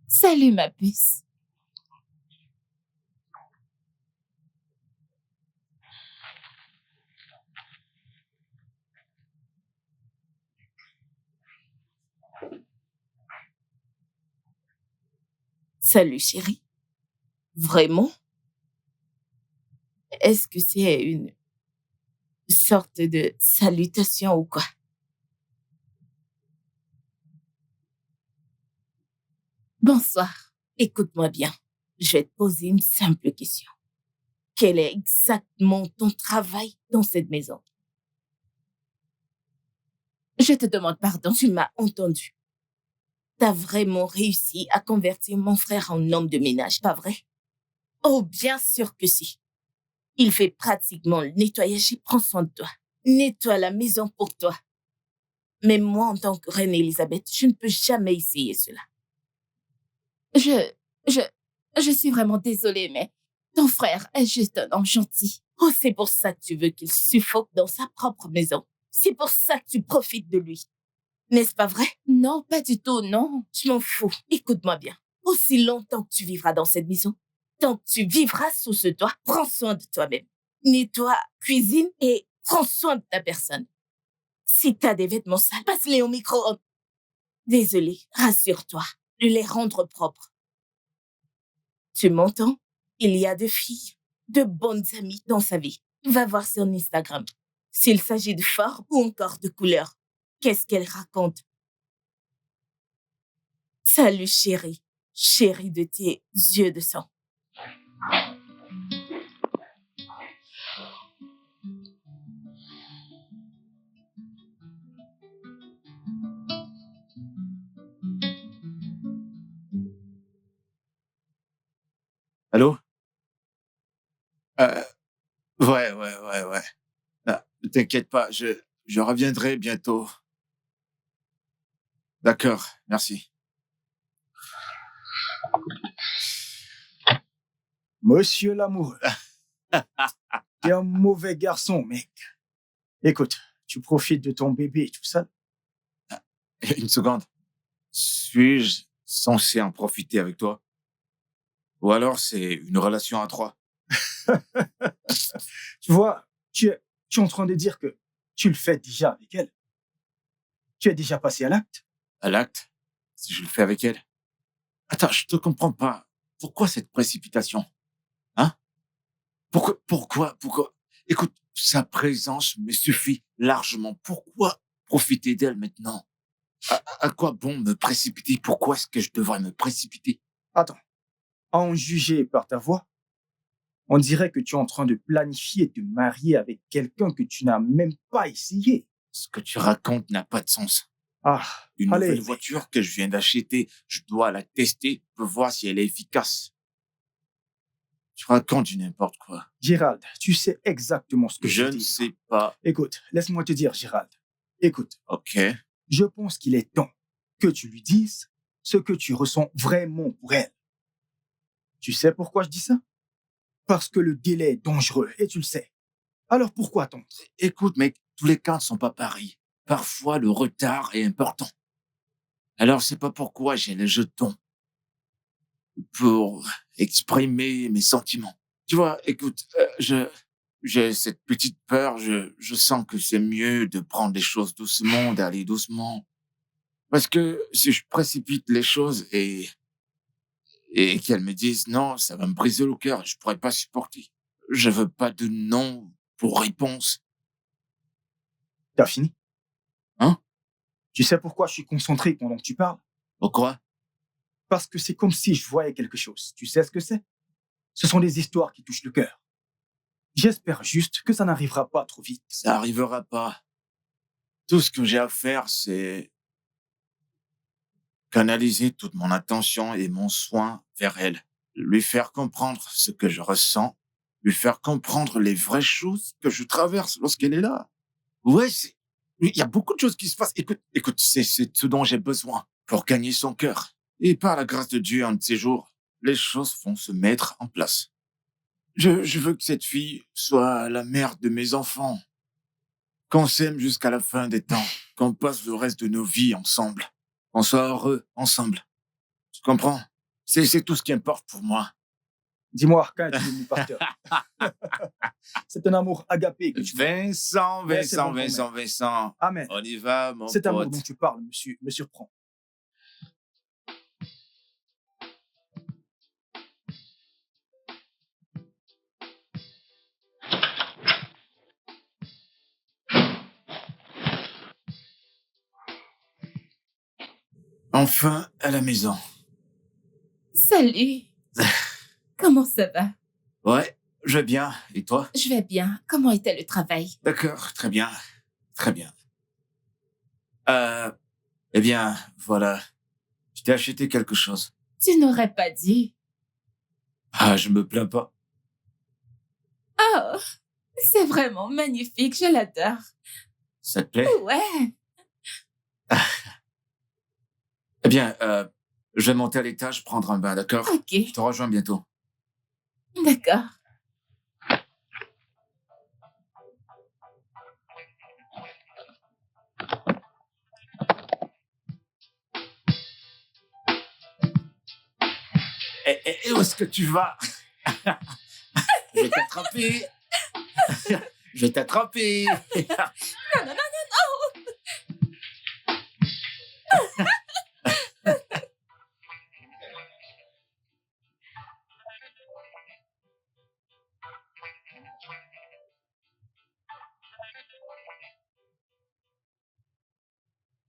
Salut, ma puce. Salut, chérie. Vraiment? Est-ce que c'est une sorte de salutation ou quoi? Bonsoir. Écoute-moi bien. Je vais te poser une simple question. Quel est exactement ton travail dans cette maison? Je te demande pardon. Tu m'as entendu. T'as vraiment réussi à convertir mon frère en homme de ménage, pas vrai? Oh, bien sûr que si. Il fait pratiquement le nettoyage et prend soin de toi. Nettoie la maison pour toi. Mais moi, en tant que reine Elisabeth, je ne peux jamais essayer cela. Je suis vraiment désolée, mais ton frère est juste un homme gentil. Oh, c'est pour ça que tu veux qu'il suffoque dans sa propre maison. C'est pour ça que tu profites de lui. N'est-ce pas vrai? Non, pas du tout, non. Je m'en fous. Écoute-moi bien. Aussi longtemps que tu vivras dans cette maison, tant que tu vivras sous ce toit, prends soin de toi-même. Nettoie, cuisine et prends soin de ta personne. Si t'as des vêtements sales, passe-les au micro-ondes. Désolée, rassure-toi, de les rendre propres. Tu m'entends? Il y a de filles, de bonnes amies dans sa vie. Va voir son Instagram. S'il s'agit de forme ou encore de couleur, qu'est-ce qu'elle raconte? Salut chérie, chérie de tes yeux de sang. Allô? Euh, ouais. Ah, ne t'inquiète pas, je reviendrai bientôt. D'accord, merci. Monsieur l'amoureux, t'es un mauvais garçon, mec. Écoute, tu profites de ton bébé et tout ça. Une seconde. Suis-je censé en profiter avec toi? Ou alors c'est une relation à trois? Tu vois, tu es en train de dire que tu le fais déjà avec elle. Tu es déjà passé à l'acte. À l'acte? Si je le fais avec elle? Attends, je te comprends pas. Pourquoi cette précipitation? Hein? Pourquoi? Écoute, sa présence me suffit largement. Pourquoi profiter d'elle maintenant? À quoi bon me précipiter? Pourquoi est-ce que je devrais me précipiter? Attends, à en juger par ta voix, on dirait que tu es en train de planifier te marier avec quelqu'un que tu n'as même pas essayé. Ce que tu racontes n'a pas de sens. Ah, Une allez, nouvelle voiture que je viens d'acheter, je dois la tester pour voir si elle est efficace. Tu racontes du n'importe quoi. Gérald, tu sais exactement ce que Je je ne dis. sais pas. Écoute, laisse-moi te dire, Gérald. Écoute, Ok. je pense qu'il est temps que tu lui dises ce que tu ressens vraiment pour elle. Tu sais pourquoi je dis ça? Parce que le délai est dangereux et tu le sais. Alors pourquoi attendre? Écoute, mec, tous les cas ne sont pas pareils. Parfois, le retard est important. Alors, c'est pas pourquoi j'ai les jetons pour exprimer mes sentiments. Tu vois, écoute, j'ai cette petite peur. Je sens que c'est mieux de prendre les choses doucement, d'aller doucement. Parce que si je précipite les choses et qu'elles me disent non, ça va me briser le cœur, je pourrais pas supporter. Je veux pas de non pour réponse. T'as fini? Hein? Tu sais pourquoi je suis concentré pendant que tu parles? Pourquoi? Parce que c'est comme si je voyais quelque chose. Tu sais ce que c'est? Ce sont des histoires qui touchent le cœur. J'espère juste que ça n'arrivera pas trop vite. Ça arrivera pas. Tout ce que j'ai à faire, c'est canaliser toute mon attention et mon soin vers elle. Lui faire comprendre ce que je ressens. Lui faire comprendre les vraies choses que je traverse lorsqu'elle est là. Ouais, il y a beaucoup de choses qui se passent. Écoute, c'est ce dont j'ai besoin pour gagner son cœur. Et par la grâce de Dieu, un de ces jours, les choses vont se mettre en place. Je veux que cette fille soit la mère de mes enfants. Qu'on s'aime jusqu'à la fin des temps. Qu'on passe le reste de nos vies ensemble. Qu'on soit heureux ensemble. Tu comprends? C'est tout ce qui importe pour moi. Dis-moi, quand es-tu devenu pasteur? C'est un amour agapé que tu Vincent, Ouais, c'est bon, Vincent. Amen. On y va, mon Cet amour pote. dont tu parles me surprend. Enfin, à la maison. Salut. Comment ça va? Ouais, je vais bien. Et toi? Je vais bien. Comment était le travail? D'accord, très bien. Très bien. Eh bien, voilà. Je t'ai acheté quelque chose. Tu n'aurais pas dit. Ah, je me plains pas. Oh, c'est vraiment magnifique. Je l'adore. Ça te plaît? Ouais. Eh bien, je vais monter à l'étage prendre un bain, d'accord? Ok. Je te rejoins bientôt. D'accord. Et où est-ce que tu vas? Je vais t'attraper. Je vais t'attraper.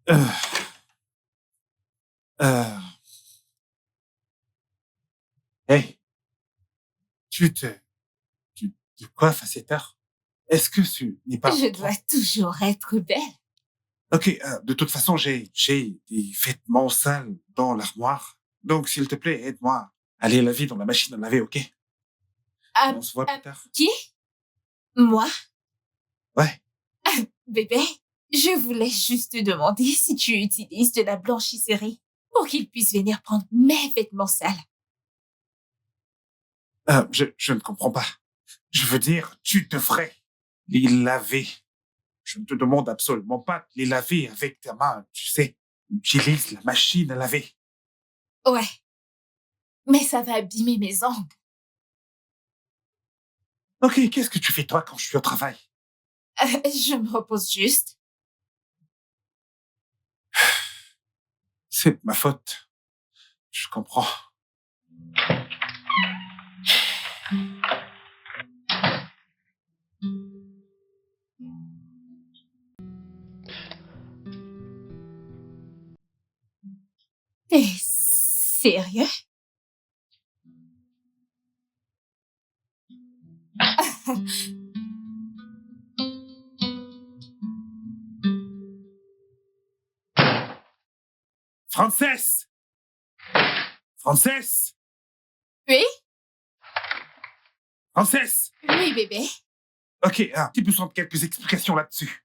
Non. Euh, euh, Hey, tu te coiffes à cette heure? Est-ce que ce n'est pas Je trop? dois toujours être belle. Ok, de toute façon, j'ai des vêtements sales dans l'armoire. Donc, s'il te plaît, aide-moi à aller laver dans la machine à laver, ok? Ah, On se voit plus tard. qui? Moi? Ouais. Bébé, je voulais juste te demander si tu utilises de la blanchisserie pour qu'il puisse venir prendre mes vêtements sales. Je ne comprends pas. Je veux dire, tu devrais les laver. Je ne te demande absolument pas de les laver avec ta main, tu sais. Utilise la machine à laver. Ouais. Mais ça va abîmer mes ongles. Ok, qu'est-ce que tu fais toi quand je suis au travail? Je me repose juste. C'est de ma faute. Je comprends. T'es sérieux? Frances! Frances! Oui? Frances! Oui, bébé. Ok, un petit besoin de quelques explications là-dessus.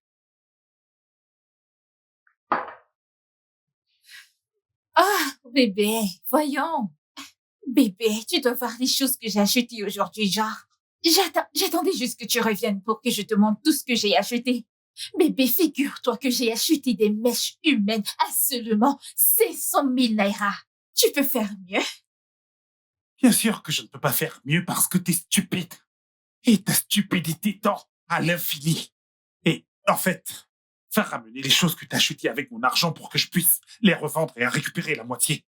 Ah, bébé, voyons. Bébé, tu dois voir les choses que j'ai achetées aujourd'hui, genre. J'attendais juste que tu reviennes pour que je te montre tout ce que j'ai acheté. Bébé, figure-toi que j'ai acheté des mèches humaines à seulement 500 000 naira. Tu peux faire mieux? Bien sûr que je ne peux pas faire mieux parce que t'es stupide. Et ta stupidité tend à l'infini. Et, en fait, faire ramener les choses que t'as achetées avec mon argent pour que je puisse les revendre et en récupérer la moitié.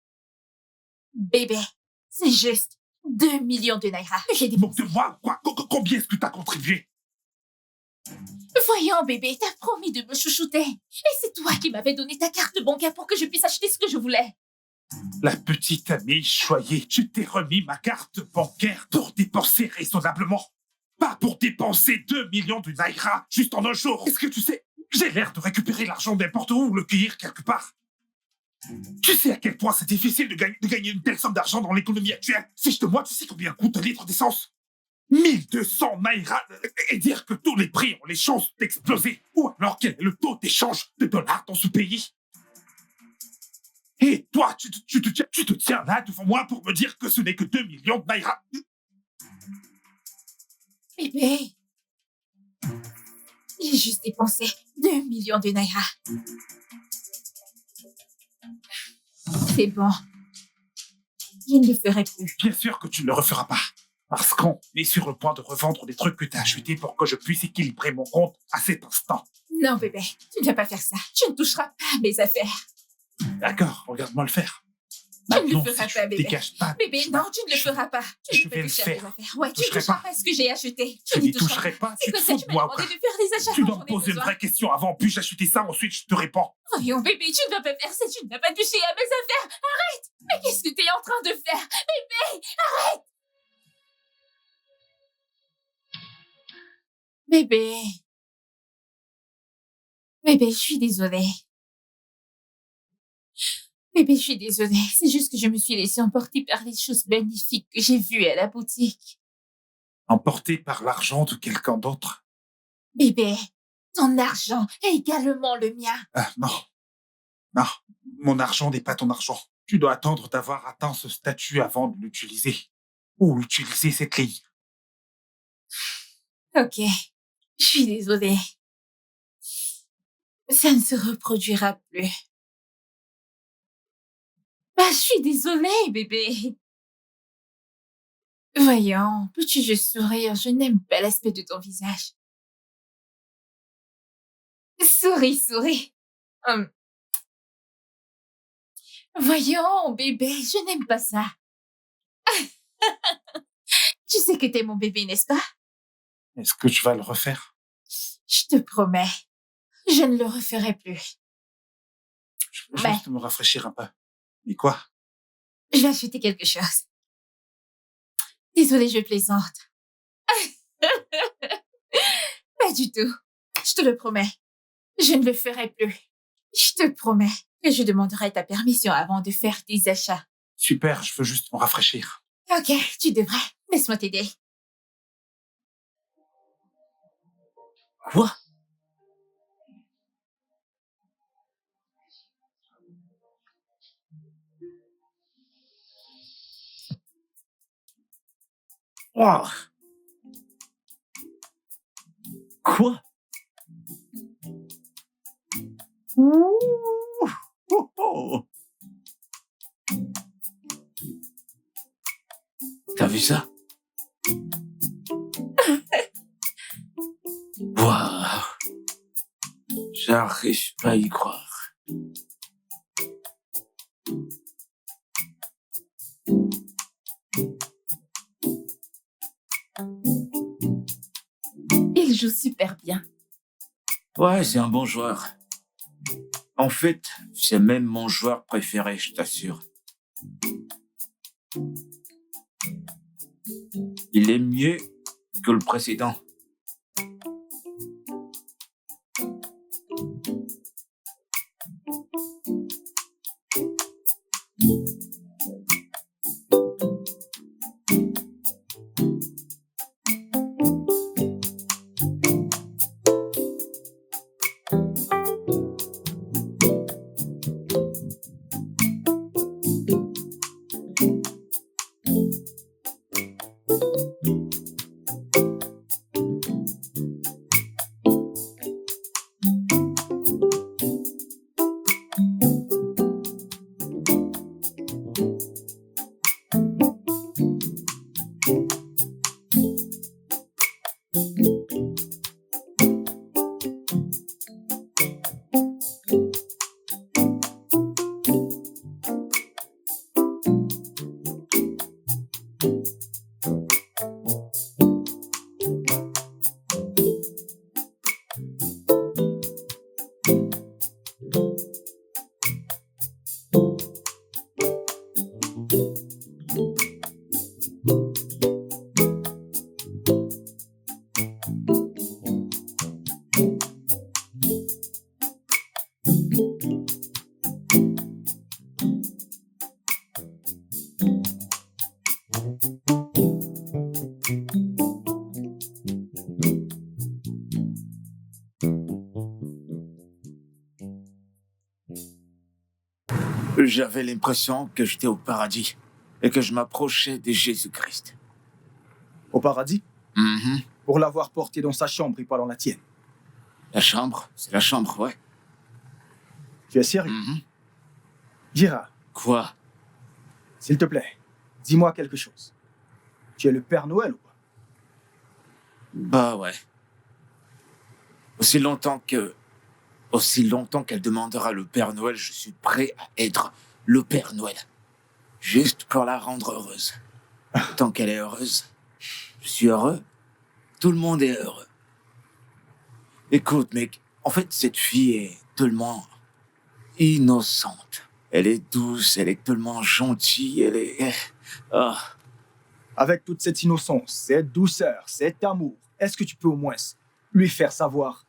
Bébé, c'est juste 2 millions de naira que j'ai Donc dépensé. de moi, quoi, combien est-ce que t'as contribué? Voyons, bébé, t'as promis de me chouchouter. Et c'est toi qui m'avais donné ta carte bancaire pour que je puisse acheter ce que je voulais. La petite amie choyée, je t'ai remis ma carte bancaire pour dépenser raisonnablement. Pas pour dépenser 2 millions de naira juste en un jour. Est-ce que tu sais, j'ai l'air de récupérer l'argent n'importe où ou le cueillir quelque part. Tu sais à quel point c'est difficile de gagner une telle somme d'argent dans l'économie actuelle. Fiche de moi, tu sais combien coûte un litre d'essence? 1200 naira et dire que tous les prix ont les chances d'exploser. Ou alors quel est le taux d'échange de dollars dans ce pays? Et toi, tu te tiens là devant moi pour me dire que ce n'est que 2 millions de naira. Bébé, j'ai juste dépensé 2 millions de naira. C'est bon. Je ne le ferai plus. Bien sûr que tu ne le referas pas. Parce qu'on est sur le point de revendre des trucs que tu as achetés pour que je puisse équilibrer mon compte à cet instant. Non, bébé, tu ne vas pas faire ça. Tu ne toucheras pas à mes affaires. D'accord, regarde-moi le faire. Tu ne le Maintenant, feras si pas, tu ne bébé. dégages pas... Bébé, non, tu ne le feras pas. Tu Je ne vais peux le toucher à mes faire. affaires. Ouais, tu ne toucherai toucheras pas. pas à ce que j'ai acheté. Je n'y n'y toucherai pas. C'est Tu te quoi ça, fous tu de m'as moi ou demandé quoi? de faire des achats Tu quand dois j'en me ai poser une besoin. vraie question avant, puis j'acheter ça, ensuite je te réponds. Voyons, bébé, tu ne vas pas faire ça. Tu ne vas pas toucher à mes affaires. Arrête. Mais qu'est-ce que tu es en train de faire? Bébé, arrête. Bébé. Bébé, je suis désolée. Bébé, je suis désolée. C'est juste que je me suis laissée emporter par les choses magnifiques que j'ai vues à la boutique. Emporté par l'argent de quelqu'un d'autre. Bébé, ton argent est également le mien. Ah, non. Non, mon argent n'est pas ton argent. Tu dois attendre d'avoir atteint ce statut avant de l'utiliser. Ou utiliser cette clé. Ok, je suis désolée. Ça ne se reproduira plus. Bah, je suis désolée, bébé. Voyons, peux-tu juste sourire? Je n'aime pas l'aspect de ton visage. Souris, souris. Voyons, bébé, je n'aime pas ça. Tu sais que t'es mon bébé, n'est-ce pas? Est-ce que tu vas le refaire? Je te promets, je ne le referai plus. Je veux juste me rafraîchir un peu. Et quoi? Je vais acheter quelque chose. Désolée, je plaisante. Pas du tout. Je te le promets. Je ne le ferai plus. Je te promets que je demanderai ta permission avant de faire des achats. Super, je veux juste me rafraîchir. Ok, tu devrais. Laisse-moi t'aider. Quoi? Wow. Quoi? Ouh. Oh, oh. T'as vu ça? Waouh. J'arrive pas à y croire. Il joue super bien. Ouais, c'est un bon joueur. En fait, c'est même mon joueur préféré, je t'assure. Il est mieux que le précédent. J'avais l'impression que j'étais au paradis et que je m'approchais de Jésus-Christ. Au paradis? Mhm. Pour l'avoir porté dans sa chambre et pas dans la tienne. La chambre, c'est la chambre, ouais. Tu es sérieux? Mhm. Gérard, Quoi? s'il te plaît, Dis-moi quelque chose. Tu es le Père Noël ou pas? Bah ouais. Aussi longtemps qu'elle demandera le Père Noël, je suis prêt à être le Père Noël. Juste pour la rendre heureuse. Tant qu'elle est heureuse, je suis heureux. Tout le monde est heureux. Écoute, mec, en fait, cette fille est tellement innocente. Elle est douce, elle est tellement gentille, elle est... Ah, Avec toute cette innocence, cette douceur, cet amour, est-ce que tu peux au moins lui faire savoir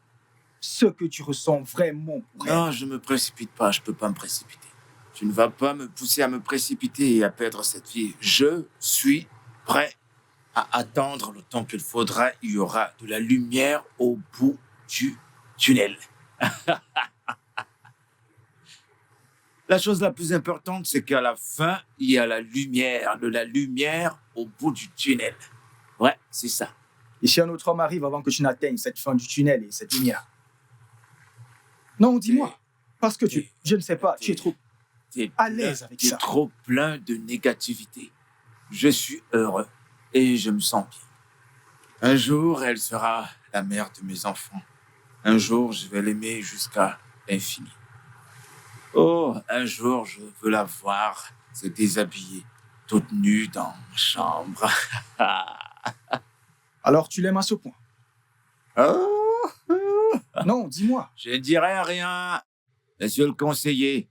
ce que tu ressens vraiment pour elle? non, je me précipite pas, je peux pas me précipiter. Tu ne vas pas me pousser à me précipiter et à perdre cette fille. Je suis prêt à attendre le temps qu'il faudra. Il y aura de la lumière au bout du tunnel. La chose la plus importante, c'est qu'à la fin, il y a la lumière, de la lumière au bout du tunnel. Ouais, c'est ça. Et si un autre homme arrive avant que tu n'atteignes cette fin du tunnel et cette lumière? Non, dis-moi. Parce que je ne sais pas, tu es trop T'es à l'aise avec t'es ça. trop plein de négativité. Je suis heureux et je me sens bien. Un jour, elle sera la mère de mes enfants. Un jour, je vais l'aimer jusqu'à l'infini. Oh, un jour, je veux la voir se déshabiller, toute nue dans ma chambre. Alors tu l'aimes à ce point? Oh, Non, dis-moi. je ne dirai rien, monsieur le conseiller.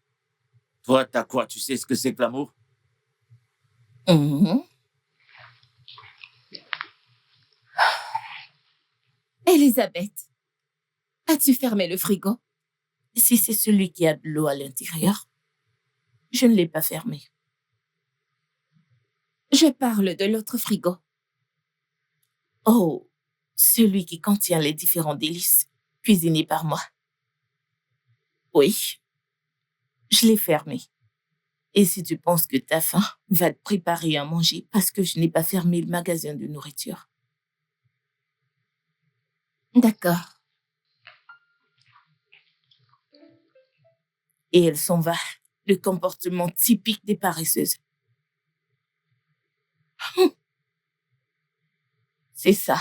Toi, t'as quoi? Tu sais ce que c'est que l'amour? Mhm. Elisabeth, as-tu fermé le frigo? Si c'est celui qui a de l'eau à l'intérieur, je ne l'ai pas fermé. Je parle de l'autre frigo. Oh, celui qui contient les différents délices cuisinés par moi. Oui, je l'ai fermé. Et si tu penses que ta faim va te préparer à manger parce que je n'ai pas fermé le magasin de nourriture. D'accord. Et elle s'en va, le comportement typique des paresseuses. C'est ça,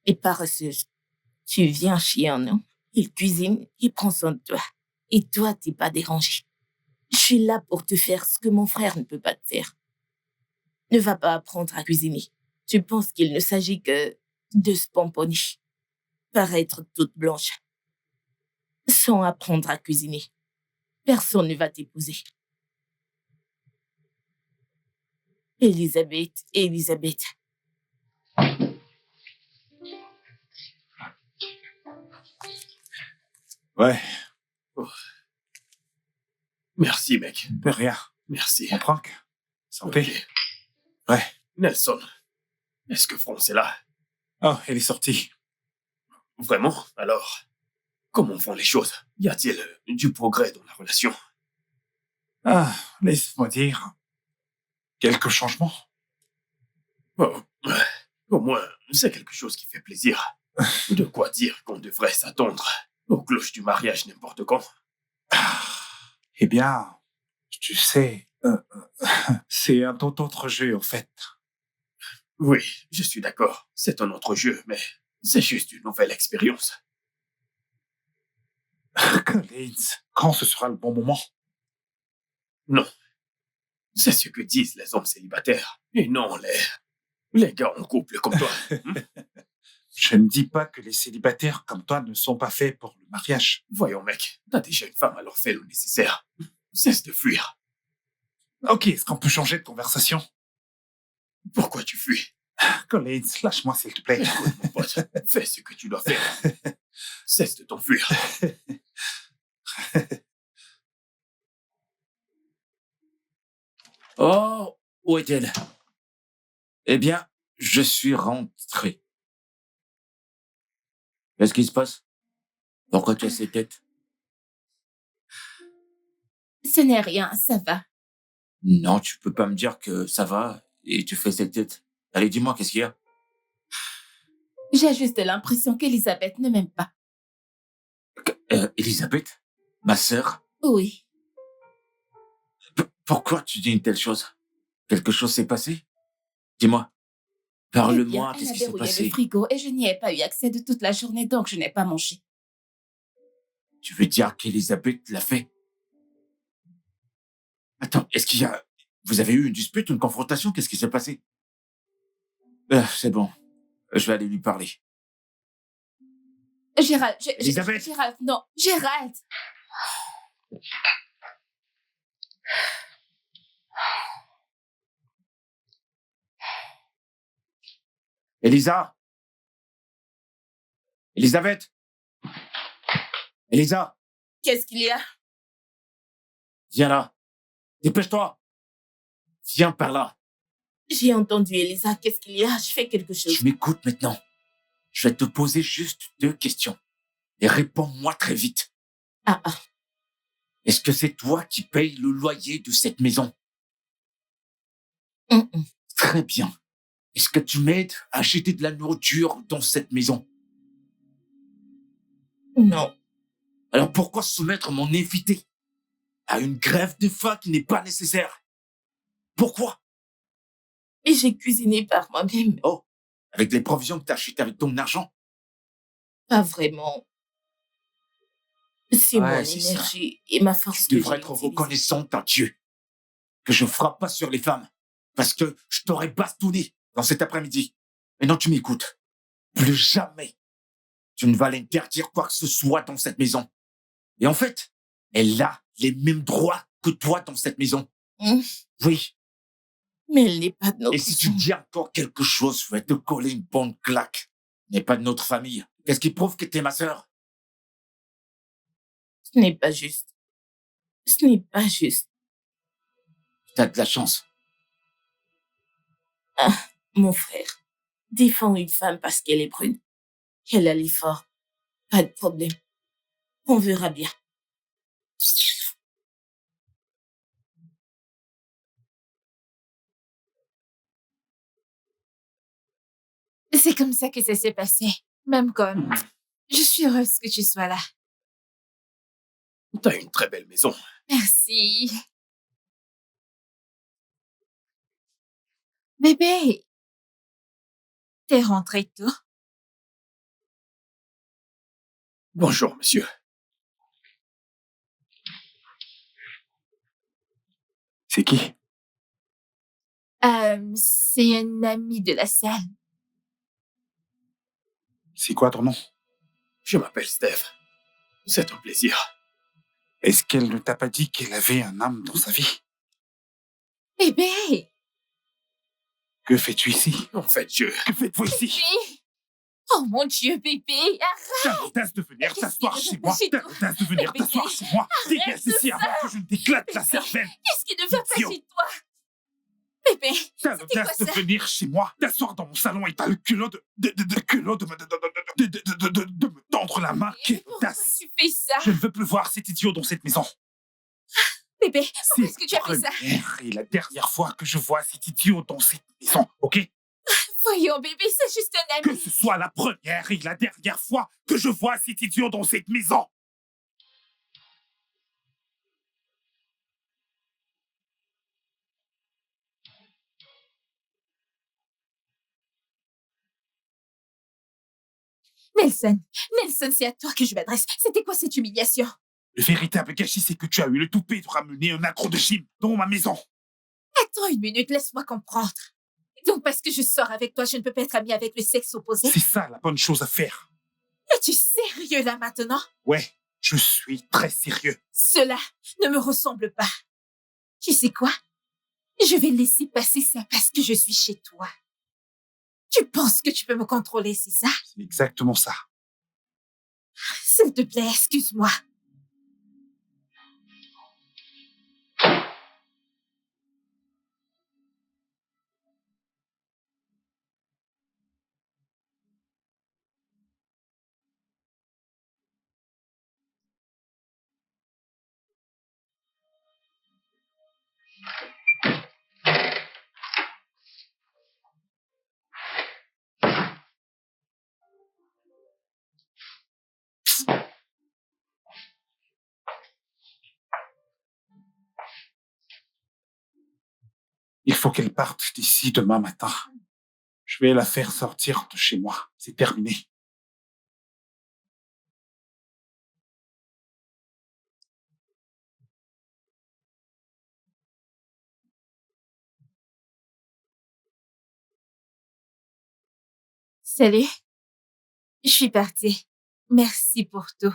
les paresseuses. Tu viens chez un homme, il cuisine, il prend soin de toi. Et toi, t'es pas dérangé. Je suis là pour te faire ce que mon frère ne peut pas te faire. Ne va pas apprendre à cuisiner. Tu penses qu'il ne s'agit que de se pomponner, paraître toute blanche. Sans apprendre à cuisiner, personne ne va t'épouser. Elisabeth, Elisabeth. Ouais, Merci, mec. de rien. Merci. Mon prank. Santé. Ok. Ouais. Nelson, est-ce que France est là? Oh, elle est sortie. Vraiment? Alors, comment vont les choses? Y a-t-il du progrès dans la relation? Ah, laisse-moi dire. Quelques changements. Oh, au moins, c'est quelque chose qui fait plaisir. De quoi dire qu'on devrait s'attendre aux cloches du mariage n'importe quand. Eh bien, tu sais, c'est un tout autre jeu, en fait. Oui, je suis d'accord. C'est un autre jeu, mais c'est juste une nouvelle expérience. Collins, quand ce sera le bon moment? Non. C'est ce que disent les hommes célibataires. Et non les gars en couple comme toi. Je ne dis pas que les célibataires comme toi ne sont pas faits pour le mariage. Voyons, mec, t'as déjà une femme, alors fais le nécessaire. Cesse de fuir. Ok, est-ce qu'on peut changer de conversation? Pourquoi tu fuis? Collins, lâche-moi s'il te plaît. Écoute, mon pote, fais ce que tu dois faire. Cesse de t'enfuir. Oh, où est-elle? Eh bien, je suis rentré. Qu'est-ce qui se passe? Pourquoi tu as cette tête? Ce n'est rien, ça va. Non, tu peux pas me dire que ça va et tu fais cette tête. Allez, dis-moi, qu'est-ce qu'il y a? J'ai juste l'impression qu'Elisabeth ne m'aime pas. Elisabeth? Ma sœur? Oui. Pourquoi tu dis une telle chose? Quelque chose s'est passé? Dis-moi. Eh bien, Parle-moi, elle qu'est-ce a qui s'est verrouillé le passé? frigo et je n'y ai pas eu accès de toute la journée, donc je n'ai pas mangé. Tu veux dire qu'Elisabeth l'a fait? Attends, est-ce qu'il y a... Vous avez eu une dispute, une confrontation? Qu'est-ce qui s'est passé? C'est bon. Je vais aller lui parler. Gérald, Elisabeth! Gérald, non, Gérald! Elisa! Elisabeth! Elisa! Qu'est-ce qu'il y a? Viens là. Dépêche-toi. Viens par là. J'ai entendu, Elisa. Qu'est-ce qu'il y a? Je fais quelque chose. Tu m'écoutes maintenant. Je vais te poser juste 2 questions. Et réponds-moi très vite. Ah. Est-ce que c'est toi qui payes le loyer de cette maison? Très bien. Est-ce que tu m'aides à acheter de la nourriture dans cette maison? Non. Alors pourquoi soumettre mon invité à une grève de faim qui n'est pas nécessaire? Pourquoi? Mais j'ai cuisiné par moi-même. Oh, avec les provisions que tu as achetées avec ton argent? Pas vraiment. C'est Ouais, mon c'est ça. énergie et ma force Tu que devrais j'ai être utilisée. reconnaissante à Dieu que je frappe pas sur les femmes parce que je t'aurais bastonné dans cet après-midi. Et non, tu m'écoutes. Plus jamais tu ne vas l'interdire quoi que ce soit dans cette maison. Et en fait, elle a les mêmes droits que toi dans cette maison. Oui. Mais elle n'est pas de notre Et si tu sang. dis encore quelque chose, je vais te coller une bonne claque. N'est pas de notre famille. Qu'est-ce qui prouve que t'es ma sœur? Ce n'est pas juste. Ce n'est pas juste. T'as de la chance. Mon frère défend une femme parce qu'elle est brune. Elle a l'effort. Pas de problème. On verra bien. C'est comme ça que ça s'est passé. Même comme... Je suis heureuse que tu sois là. T'as une très belle maison. Merci. Bébé, t'es rentré tôt? Bonjour, monsieur. C'est qui? C'est un ami de la salle. C'est quoi ton nom? Je m'appelle Steve. C'est un plaisir. Est-ce qu'elle ne t'a pas dit qu'elle avait un âme dans sa vie? Bébé! Que fais-tu ici? En fait, Que faites-vous ici? Bébé! Oh mon Dieu, bébé! Arrête! T'as l'audace de venir t'asseoir chez moi? Chez T'as toi. l'audace de venir Bébé, t'asseoir chez moi? Dégage tout ici ça. avant que je ne t'éclate la Bébé. cervelle! Qu'est-ce qui ne va pas Idiot. chez toi? Bébé! T'as C'était l'audace quoi de ça? venir chez moi, t'asseoir dans mon salon et t'as le culot de me tendre la main. Quelle Pourquoi audace! tu fais ça? Je ne veux plus voir cet idiot dans cette maison. Bébé, pourquoi est-ce C'est que tu as fait ça? la première et la dernière fois que je vois cet idiot dans cette maison, ok? Voyons, bébé, c'est juste un Que ami. ce soit la première et la dernière fois que je vois cet idiot dans cette maison. Nelson, c'est à toi que je m'adresse. C'était quoi cette humiliation? Le véritable gâchis, c'est que tu as eu le toupet de ramener un accro de gym dans ma maison. Attends une minute, laisse-moi comprendre. Donc, parce que je sors avec toi, je ne peux pas être amie avec le sexe opposé? C'est ça la bonne chose à faire. Es-tu sérieux là maintenant? Ouais, je suis très sérieux. Cela ne me ressemble pas. Tu sais quoi? Je vais laisser passer ça parce que je suis chez toi. Tu penses que tu peux me contrôler, c'est ça? C'est exactement ça. S'il te plaît, excuse-moi. Il faut qu'elle parte d'ici demain matin. Je vais la faire sortir de chez moi. C'est terminé. Salut. Je suis partie. Merci pour tout.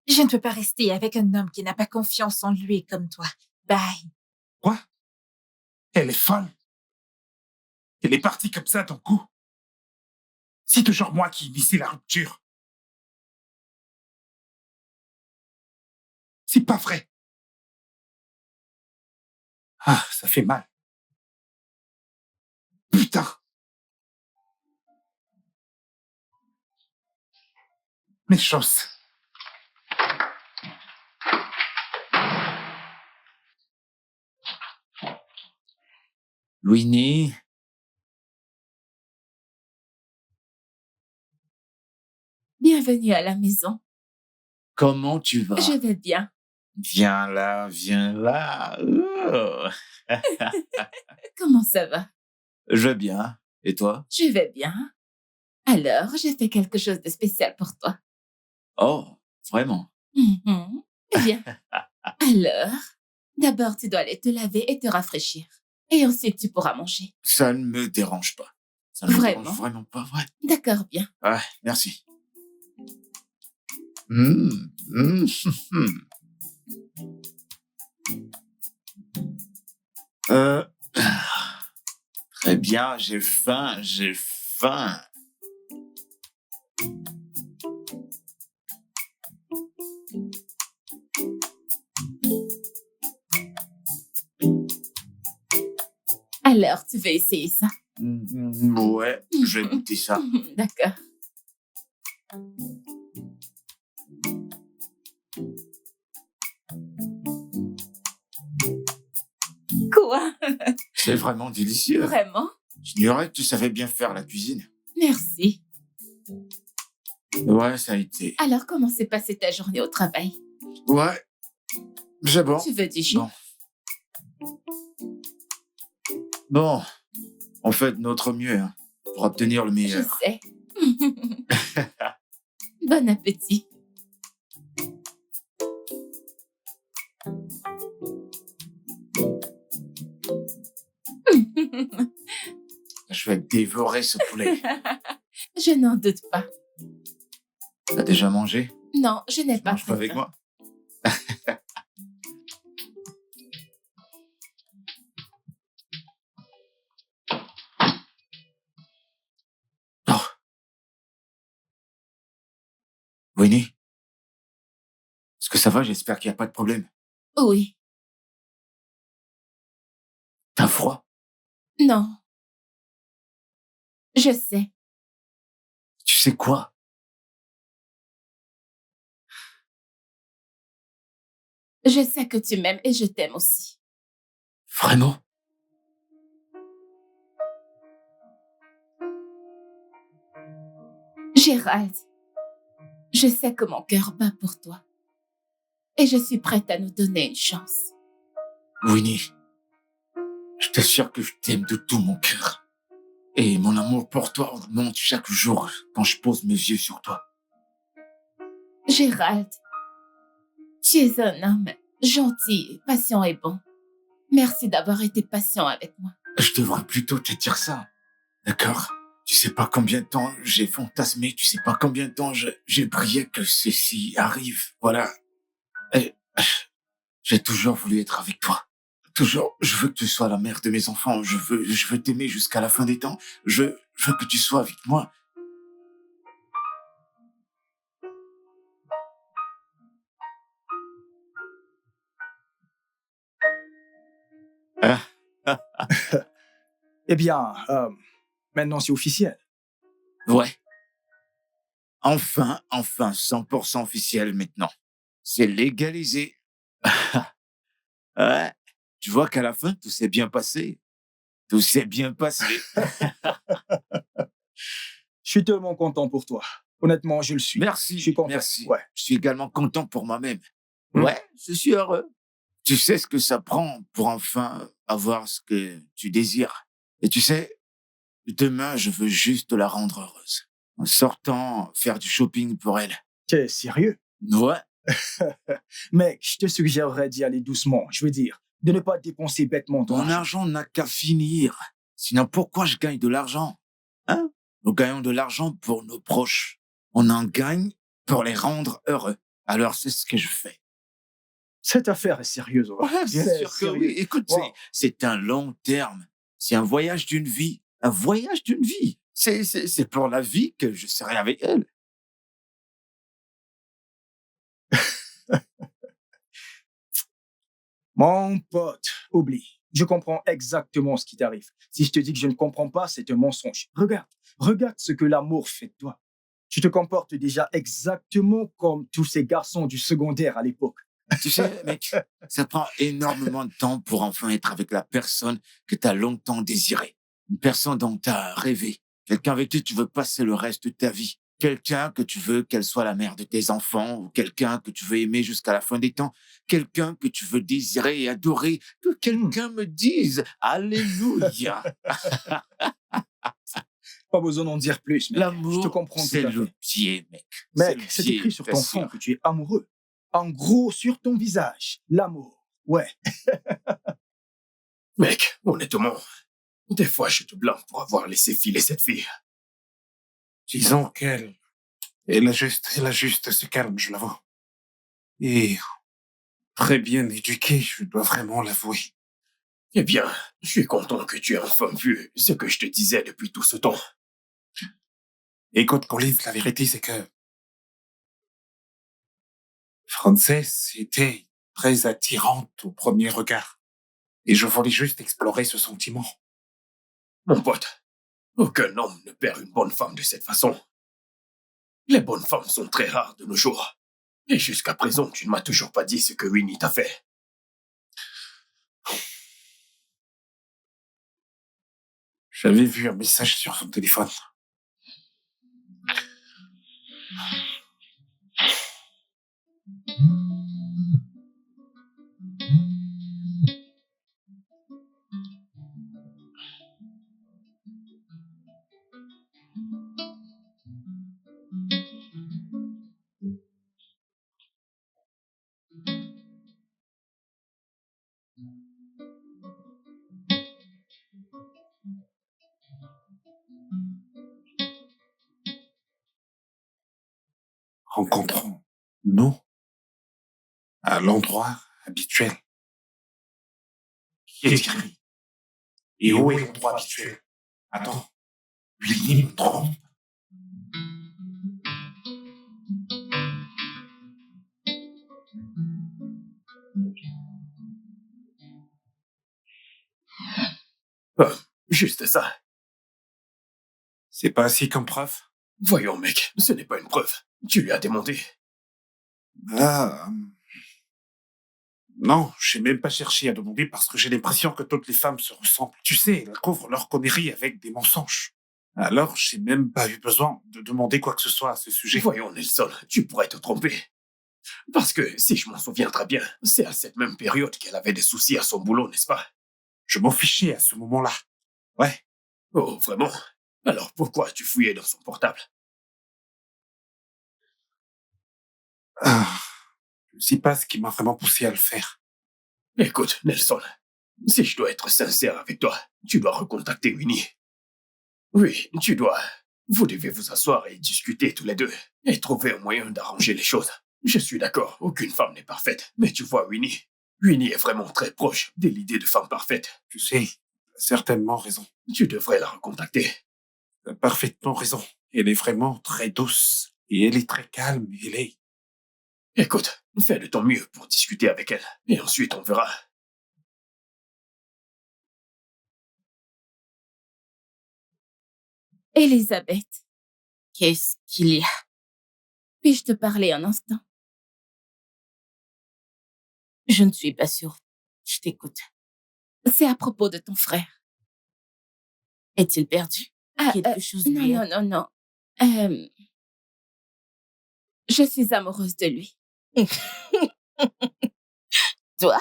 Je ne peux pas rester avec un homme qui n'a pas confiance en lui comme toi. Bye. Quoi? Elle est folle. Elle est partie comme ça d'un coup. C'est toujours moi qui initie la rupture. C'est pas vrai. Ah, ça fait mal. Putain. Mes choses. Winnie, Bienvenue à la maison. comment tu vas? Je vais bien. Viens là, viens là. Oh. Comment ça va? Je vais bien. Et toi? Je vais bien. Alors, j'ai fait quelque chose de spécial pour toi. Oh, vraiment? Mhm. Viens. Alors, d'abord, tu dois aller te laver et te rafraîchir. Et ensuite, tu pourras manger. Ça ne me dérange pas. Ça ne me Vraiment? dérange vraiment pas, ouais. D'accord, bien. Ouais, merci. Hum, hum, hum. Euh, Très bien, j'ai faim, j'ai faim. Alors, tu veux essayer ça? Ouais, je vais goûter ça. D'accord. Quoi? C'est vraiment délicieux. Vraiment? J'ignorais que tu savais bien faire la cuisine. Merci. Ouais, ça a été. Alors, comment s'est passée ta journée au travail? Ouais, c'est bon. Tu veux du jus? Bon. Bon, on fait de notre mieux hein, pour obtenir le Je meilleur. sais. Bon appétit. Je vais dévorer ce poulet. Je n'en doute pas. T'as déjà mangé? Non, je n'ai Tu pas manges pas très avec faim. moi? Oh. Winnie, est-ce que ça va? J'espère qu'il n'y a pas de problème. Oui. T'as froid? Non. Je sais. Tu sais quoi? Je sais que tu m'aimes et je t'aime aussi. Vraiment? Gérald, je sais que mon cœur bat pour toi. Et je suis prête à nous donner une chance. Winnie, je t'assure que je t'aime de tout mon cœur. Et mon amour pour toi augmente chaque jour quand je pose mes yeux sur toi. Gérald, tu es un homme gentil, patient et bon. Merci d'avoir été patient avec moi. Je devrais plutôt te dire ça. D'accord? Tu sais pas combien de temps j'ai fantasmé, tu sais pas combien de temps j'ai prié que ceci arrive. Voilà. Et, j'ai toujours voulu être avec toi. Toujours. Je veux que tu sois la mère de mes enfants. Je veux t'aimer jusqu'à la fin des temps. Je veux que tu sois avec moi. Hein? Eh bien, maintenant c'est officiel. Ouais. Enfin, 100% officiel maintenant. C'est légalisé. Ouais. Tu vois qu'à la fin, tout s'est bien passé. Tout s'est bien passé. Je suis tellement content pour toi. Honnêtement, je le suis. Merci. Je suis content. Merci. Ouais. Je suis également content pour moi-même. Hmm. Ouais, je suis heureux. Tu sais ce que ça prend pour enfin avoir ce que tu désires. Et tu sais, demain, je veux juste la rendre heureuse. En sortant, faire du shopping pour elle. T'es sérieux? Ouais, Mec, je te suggérerais d'y aller doucement. Je veux dire, de ne pas dépenser bêtement ton mon argent. argent n'a qu'à finir. Sinon, pourquoi je gagne de l'argent? Hein? Nous gagnons de l'argent pour nos proches. On en gagne pour les rendre heureux. Alors, c'est ce que je fais. Cette affaire est sérieuse. Omar. Ouais, bien C'est sûr que sérieux. oui. Écoute, Wow. c'est un long terme. C'est un voyage d'une vie. Un voyage d'une vie. C'est pour la vie que je serai avec elle. Mon pote, oublie. Je comprends exactement ce qui t'arrive. Si je te dis que je ne comprends pas, c'est un mensonge. Regarde ce que l'amour fait de toi. Tu te comportes déjà exactement comme tous ces garçons du secondaire à l'époque. Tu sais, mec, ça prend énormément de temps pour enfin être avec la personne que tu as longtemps désirée. Une personne dont tu as rêvé. Quelqu'un avec qui tu veux passer le reste de ta vie. Quelqu'un que tu veux qu'elle soit la mère de tes enfants, ou quelqu'un que tu veux aimer jusqu'à la fin des temps. Quelqu'un que tu veux désirer et adorer. Que quelqu'un me dise « Alléluia ». Pas besoin d'en dire plus, mec. Je te L'amour, comprends c'est tout à le fait. pied, mec. Mec, le c'est pied, écrit sur bien ton sûr. front que tu es amoureux. En gros, sur ton visage. L'amour. Ouais. Mec, honnêtement, des fois, je te blâme pour avoir laissé filer cette fille. Disons elle a juste ce calme, je l'avoue. Et très bien éduquée, je dois vraiment l'avouer. Eh bien, je suis content que tu aies enfin vu ce que je te disais depuis tout ce temps. Écoute, Collins, la vérité, c'est que Frances était très attirante au premier regard. Et je voulais juste explorer ce sentiment. Mon pote, aucun homme ne perd une bonne femme de cette façon. Les bonnes femmes sont très rares de nos jours. Et jusqu'à présent, tu ne m'as toujours pas dit ce que Winnie t'a fait. J'avais vu un message sur son téléphone. Rencontrons-nous à l'endroit habituel. Qui écrit? Et où est l'endroit habituel? Attends, Winnie me trompe. Juste ça. C'est pas assez comme preuve? Voyons, mec, ce n'est pas une preuve. Tu lui as demandé. Non, j'ai même pas cherché à demander parce que j'ai l'impression que toutes les femmes se ressemblent. Tu sais, elles couvrent leur connerie avec des mensonges. Alors, j'ai même pas eu besoin de demander quoi que ce soit à ce sujet. Voyons, Nelson, tu pourrais te tromper. Parce que, si je m'en souviens très bien, c'est à cette même période qu'elle avait des soucis à son boulot, n'est-ce pas? Je m'en fichais à ce moment-là. Ouais, Oh, vraiment? Alors pourquoi tu fouillais dans son portable? je sais pas ce qui m'a vraiment poussé à le faire. Écoute, Nelson, si je dois être sincère avec toi, tu dois recontacter Winnie. Oui, tu dois. Vous devez vous asseoir et discuter tous les deux et trouver un moyen d'arranger les choses. Je suis d'accord, aucune femme n'est parfaite, mais tu vois Winnie. Winnie est vraiment très proche de l'idée de femme parfaite. Tu sais, t'as certainement raison. Tu devrais la recontacter. T'as parfaitement raison. Elle est vraiment très douce. Et elle est très calme. Elle est... Écoute, fais de ton mieux pour discuter avec elle, et ensuite on verra. Elisabeth, Qu'est-ce qu'il y a? puis-je te parler un instant? Je ne suis pas sûre. Je t'écoute. C'est à propos de ton frère. Est-il perdu? Quelque chose non, lui non, non, non. Je suis amoureuse de lui. a- Toi,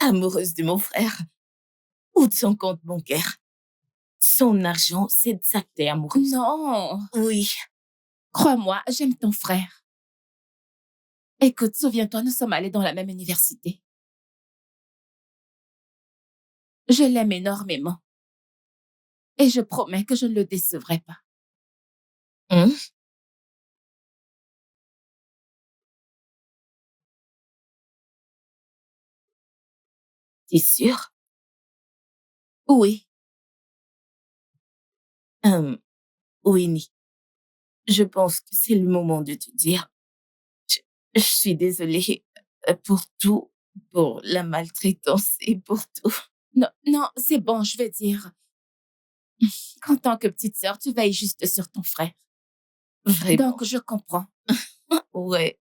amoureuse de mon frère. ou de son compte bancaire. Son argent, c'est de ça que t'es amoureuse. Non, Oui. crois-moi, j'aime ton frère. Écoute, souviens-toi, nous sommes allés dans la même université. Je l'aime énormément. Et je promets que je ne le décevrai pas. Hein? T'es sûre? Oui, Winnie, je pense que c'est le moment de te dire. Je suis désolée pour tout, pour la maltraitance et pour tout. non, non, c'est bon, je veux dire. Qu'en tant que petite sœur, tu veilles juste sur ton frère. Vraiment. Donc, je comprends. Ouais,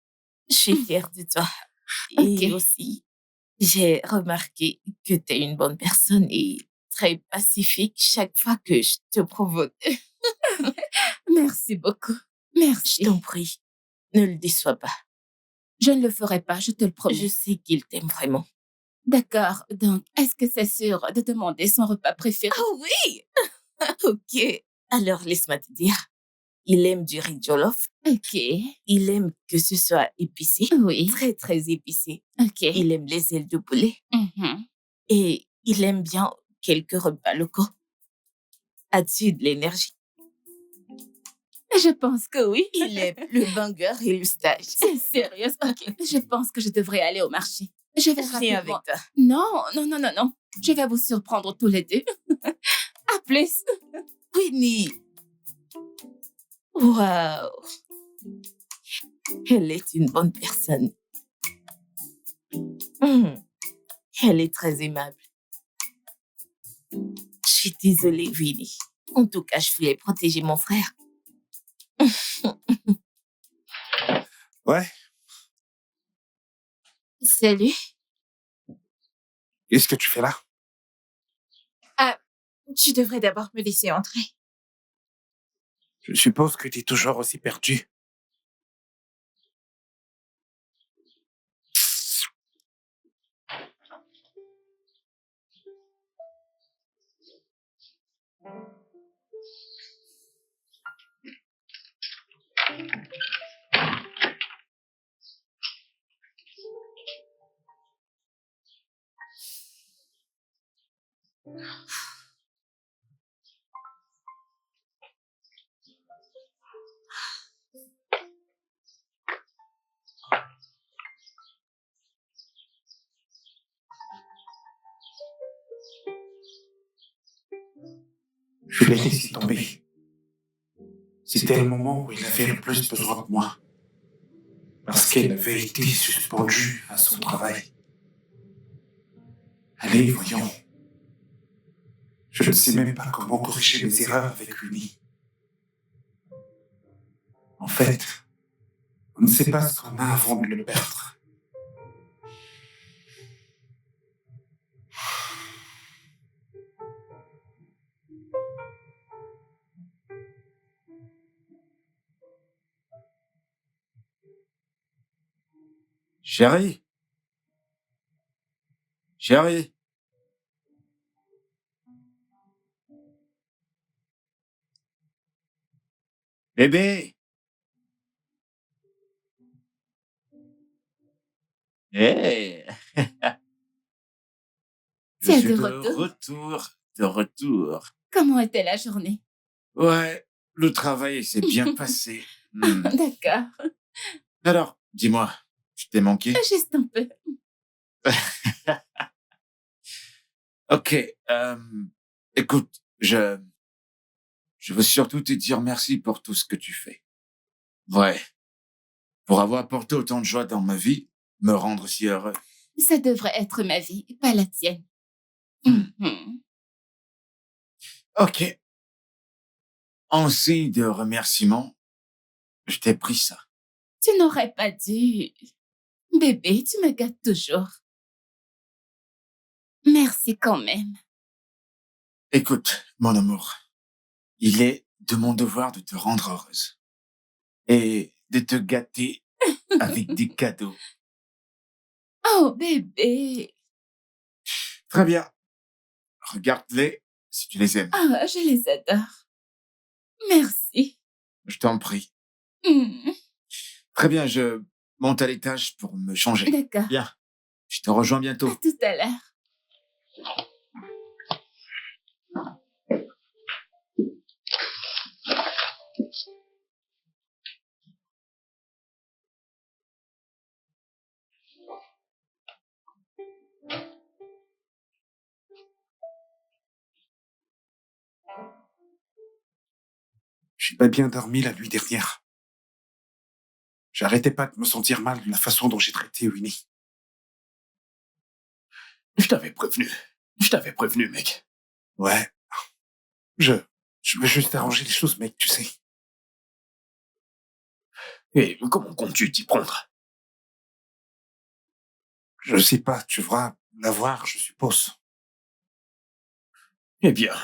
je suis fière de toi. Et Ok. aussi, j'ai remarqué que tu es une bonne personne et très pacifique chaque fois que je te provoque. Merci beaucoup. Je Merci. t'en prie, ne le déçois pas. Je ne le ferai pas, je te le promets. Je sais qu'il t'aime vraiment. D'accord, donc, est-ce que c'est sûr de demander son repas préféré? Oh oui! Ok. Alors, laisse-moi te dire. Il aime du riz jollof. Ok, Il aime que ce soit épicé. oui, Très, très épicé. ok. Il aime les ailes de poulet. Mhm. Et il aime bien quelques repas locaux. As-tu de l'énergie? Je pense que oui. Il aime le banger et le stage. C'est sérieux? Ok, je pense que je devrais aller au marché. Je vais Viens avec rapidement. toi. Non, non, non, non, non. Je vais vous surprendre tous les deux. À plus. Winnie. Waouh. Elle est une bonne personne. Elle est très aimable. Je suis désolée, Winnie. En tout cas, je voulais protéger mon frère. Ouais. Salut. Qu'est-ce que tu fais là? Tu devrais d'abord me laisser entrer. Je suppose que tu es toujours aussi perdu. Je l'ai laissé tomber. C'était le moment où il avait le plus besoin de moi. Parce qu'elle avait été suspendue à son travail. Allez, voyons. Je ne sais même pas comment corriger mes erreurs avec Winnie. En fait, on ne sait pas ce qu'on a avant de le perdre. Chérie. Chérie. Bébé. Hey. Je C'est suis de de retour. retour. De retour. Comment était la journée? Ouais, le travail s'est bien passé. D'accord. Alors, dis-moi, je t'ai manqué? Juste un peu. Ok, écoute, je veux surtout te dire merci pour tout ce que tu fais. Ouais, pour avoir apporté autant de joie dans ma vie, me rendre si heureux. Ça devrait être ma vie, pas la tienne. Hmm. Mhm. Ok, en signe de remerciement, je t'ai pris ça. Tu n'aurais pas dû. Bébé, tu me gâtes toujours. Merci quand même. Écoute, mon amour, il est de mon devoir de te rendre heureuse et de te gâter avec des cadeaux. Oh, bébé. Très bien. regarde-les si tu les aimes. Ah, je les adore. Merci. Je t'en prie. Hmm, Très bien, je monte à l'étage pour me changer. D'accord. Bien. Je te rejoins À bientôt. tout à l'heure. J'ai pas bien dormi la nuit dernière. J'arrêtais pas de me sentir mal de la façon dont j'ai traité Winnie. Je t'avais prévenu. Je t'avais prévenu, mec. Ouais. Je veux juste arranger les choses, mec, tu sais. Et comment comptes-tu t'y prendre? Je sais pas, tu devras la voir, je suppose. Eh bien,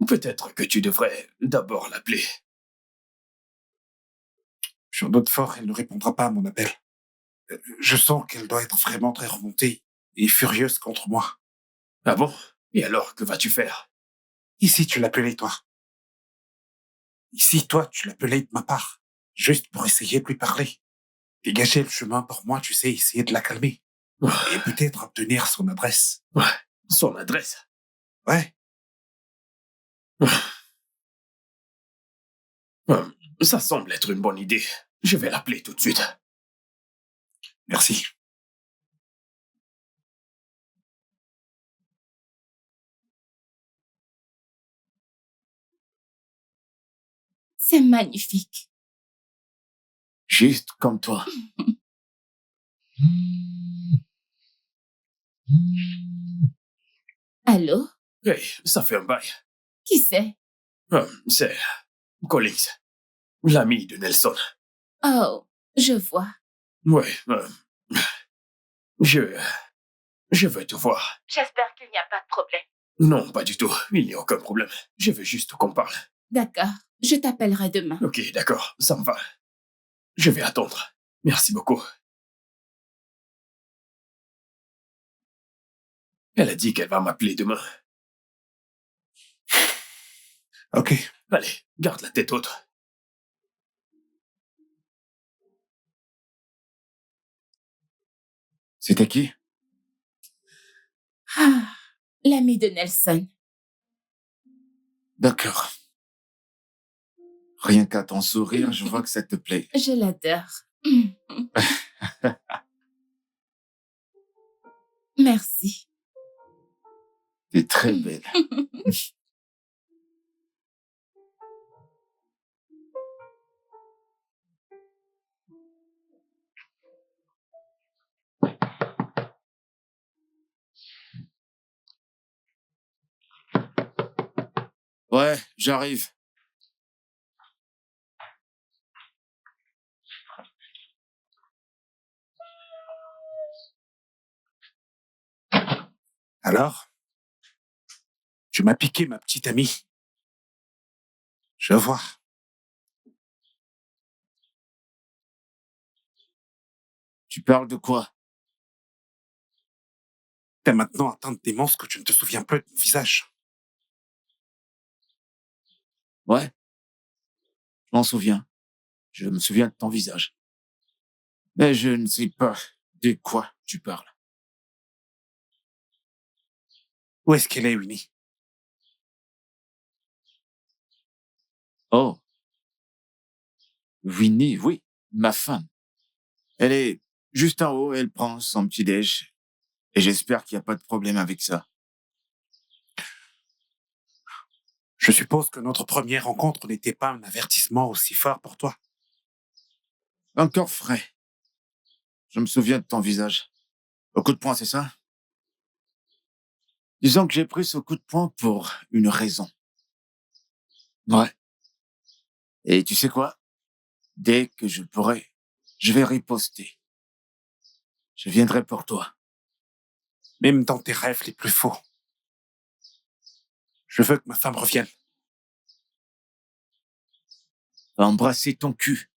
peut-être que tu devrais d'abord l'appeler. J'en doute fort, elle ne répondra pas à mon appel. Je sens qu'elle doit être vraiment très remontée et furieuse contre moi. Ah bon? Et alors, que vas-tu faire? Ici, tu l'appelais, toi. Ici, toi, tu l'appelais de ma part. Juste pour essayer de lui parler. Dégager le chemin pour moi, tu sais, essayer de la calmer. Et peut-être obtenir son adresse. Ouais, son adresse. Ouais. Ça semble être une bonne idée. Je vais l'appeler tout de suite. Merci. C'est magnifique. Juste comme toi. Allô? Hey, ça fait un bail. Qui c'est? C'est Collins, l'ami de Nelson. Oh, je vois. Ouais, je veux te voir. J'espère qu'il n'y a pas de problème. Non, pas du tout. Il n'y a aucun problème. Je veux juste qu'on parle. D'accord. Je t'appellerai demain. Ok, d'accord, ça me va. Je vais attendre. Merci beaucoup. Elle a dit qu'elle va m'appeler demain. Ok. Allez, garde la tête haute. C'était qui? Ah, l'ami de Nelson. D'accord. Rien qu'à ton sourire, je vois que ça te plaît. Je l'adore. Merci. T'es très belle. Ouais, j'arrive. Alors? Tu m'as piqué, ma petite amie. Je vois. Tu parles de quoi? T'es maintenant atteint de démence que tu ne te souviens plus de mon visage. Ouais, je m'en souviens. Je me souviens de ton visage. Mais je ne sais pas de quoi tu parles. Où est-ce qu'elle est, Winnie? Oh, Winnie, oui, ma femme. Elle est juste en haut, elle prend son petit-déj. Et j'espère qu'il n'y a pas de problème avec ça. Je suppose que notre première rencontre n'était pas un avertissement aussi fort pour toi. Encore frais. Je me souviens de ton visage. Au coup de poing, c'est ça? Disons que j'ai pris ce coup de poing pour une raison. Ouais. Et tu sais quoi? Dès que je pourrai, je vais riposter. Je viendrai pour toi. Même dans tes rêves les plus faux. Je veux que ma femme revienne. Va embrasser ton cul.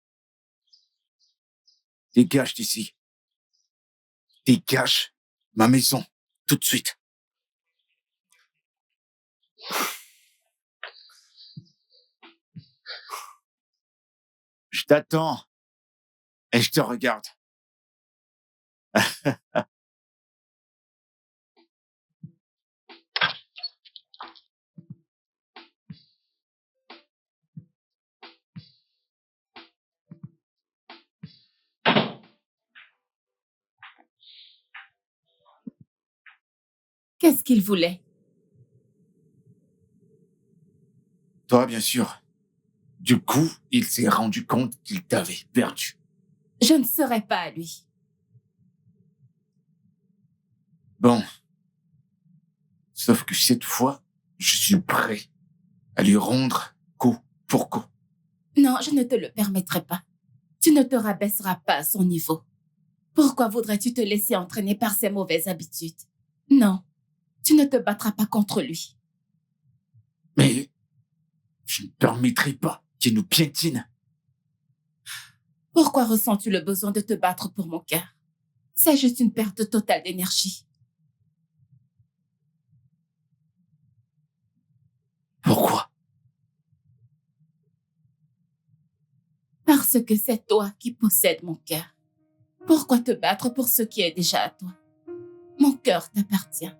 Dégage d'ici. Dégage ma maison, tout de suite. Je t'attends et je te regarde. Qu'est-ce qu'il voulait? Toi, bien sûr. Du coup, il s'est rendu compte qu'il t'avait perdu. Je ne serai pas à lui. Bon. Sauf que cette fois, je suis prêt à lui rendre coup pour coup. Non, je ne te le permettrai pas. Tu ne te rabaisseras pas à son niveau. Pourquoi voudrais-tu te laisser entraîner par ses mauvaises habitudes? Non, tu ne te battras pas contre lui. Mais je ne permettrai pas qu'il nous piétine. Pourquoi ressens-tu le besoin de te battre pour mon cœur? C'est juste une perte totale d'énergie. Pourquoi? Parce que c'est toi qui possèdes mon cœur. Pourquoi te battre pour ce qui est déjà à toi? Mon cœur t'appartient.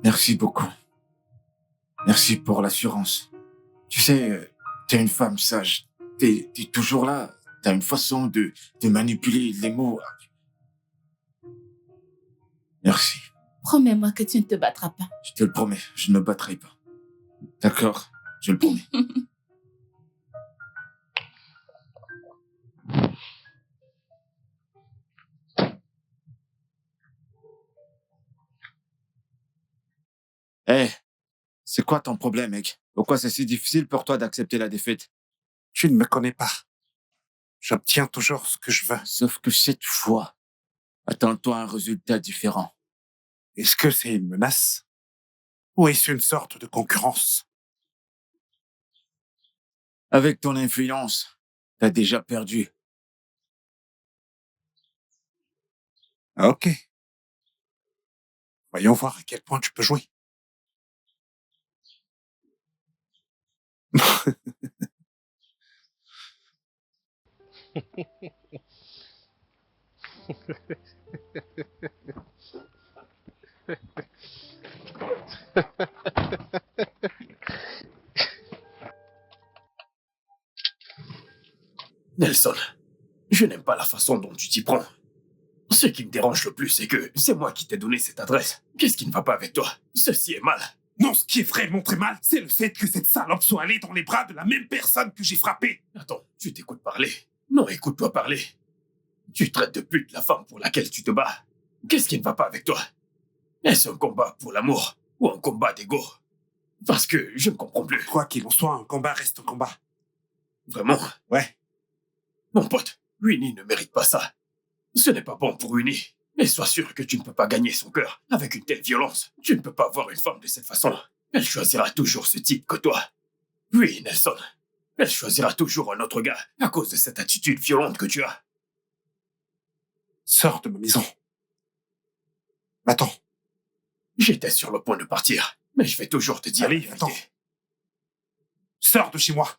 Merci beaucoup. Merci pour l'assurance. Tu sais, t'es une femme sage. T'es toujours là. T'as une façon de manipuler les mots. Merci. Promets-moi que tu ne te battras pas. Je te le promets, je ne me battrai pas. D'accord, je le promets. Hé, c'est quoi ton problème, mec? Pourquoi c'est si difficile pour toi d'accepter la défaite? Tu ne me connais pas. J'obtiens toujours ce que je veux. Sauf que cette fois, attends-toi un résultat différent. Est-ce que c'est une menace? Ou est-ce une sorte de concurrence? Avec ton influence, t'as déjà perdu. Ok. Voyons voir à quel point tu peux jouer. Nelson, je n'aime pas la façon dont tu t'y prends. Ce qui me dérange le plus, c'est que c'est moi qui t'ai donné cette adresse. Qu'est-ce qui ne va pas avec toi? Ceci est mal. Non, ce qui est vraiment très mal, c'est le fait que cette salope soit allée dans les bras de la même personne que j'ai frappée. Attends, tu t'écoutes parler? Non, écoute-toi parler. Tu traites de pute la femme pour laquelle tu te bats. Qu'est-ce qui ne va pas avec toi? Est-ce un combat pour l'amour ou un combat d'ego? Parce que je ne comprends plus. Quoi qu'il en soit, un combat reste un combat. Vraiment? Ouais. Mon pote, Winnie ne mérite pas ça. Ce n'est pas bon pour Winnie. Et sois sûr que tu ne peux pas gagner son cœur avec une telle violence. Tu ne peux pas voir une femme de cette façon. Elle choisira toujours ce type que toi. Oui, Nelson. Elle choisira toujours un autre gars à cause de cette attitude violente que tu as. Sors de ma maison. Va-t'en. J'étais sur le point de partir, mais je vais toujours te dire. Allez, la vérité. va-t'en. Sors de chez moi.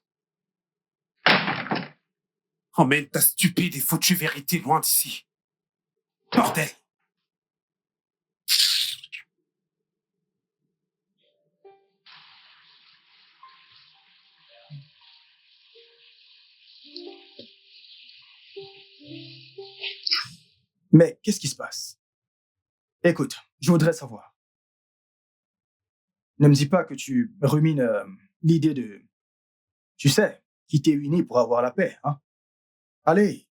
Emmène ta stupide et foutue vérité loin d'ici. Bordel. Mais qu'est-ce qui se passe? Écoute, je voudrais savoir. Ne me dis pas que tu rumines l'idée de, tu sais, quitter Winnie pour avoir la paix, hein? Allez,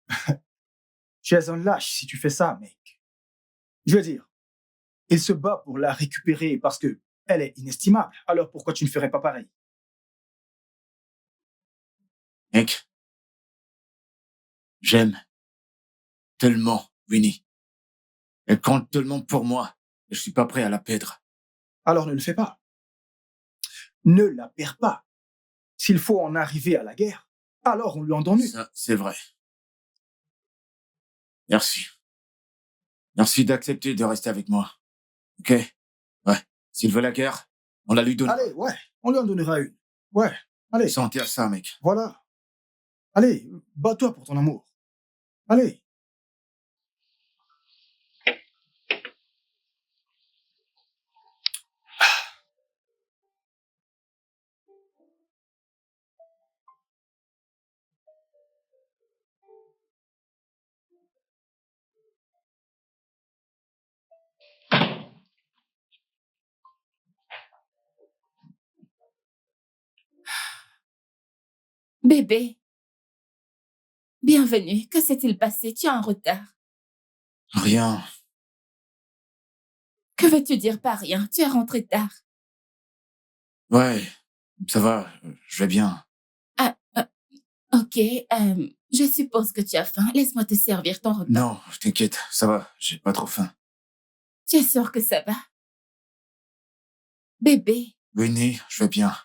tu es un lâche si tu fais ça, mec. Je veux dire, il se bat pour la récupérer parce que elle est inestimable. Alors pourquoi tu ne ferais pas pareil? Mec, j'aime tellement Winnie. Elle compte tellement pour moi et je suis pas prêt à la perdre. Alors ne le fais pas. Ne la perds pas. S'il faut en arriver à la guerre, alors on lui en donne une. Ça, c'est vrai. Merci. Merci d'accepter de rester avec moi. Ok? S'il veut la guerre, on la lui donne. Allez, ouais, on lui en donnera une. Ouais, allez, Santé à ça, mec. voilà. Allez, bats-toi pour ton amour. Allez. Bébé, bienvenue. Que s'est-il passé? Tu es en retard. Rien. Que veux-tu dire par rien? Tu es rentré tard. Ouais, ça va, je vais bien. Ah, ok. Je suppose que tu as faim. Laisse-moi te servir ton repas. Non, t'inquiète, ça va, j'ai pas trop faim. Tu es sûr que ça va? Bébé, Venez, je vais bien.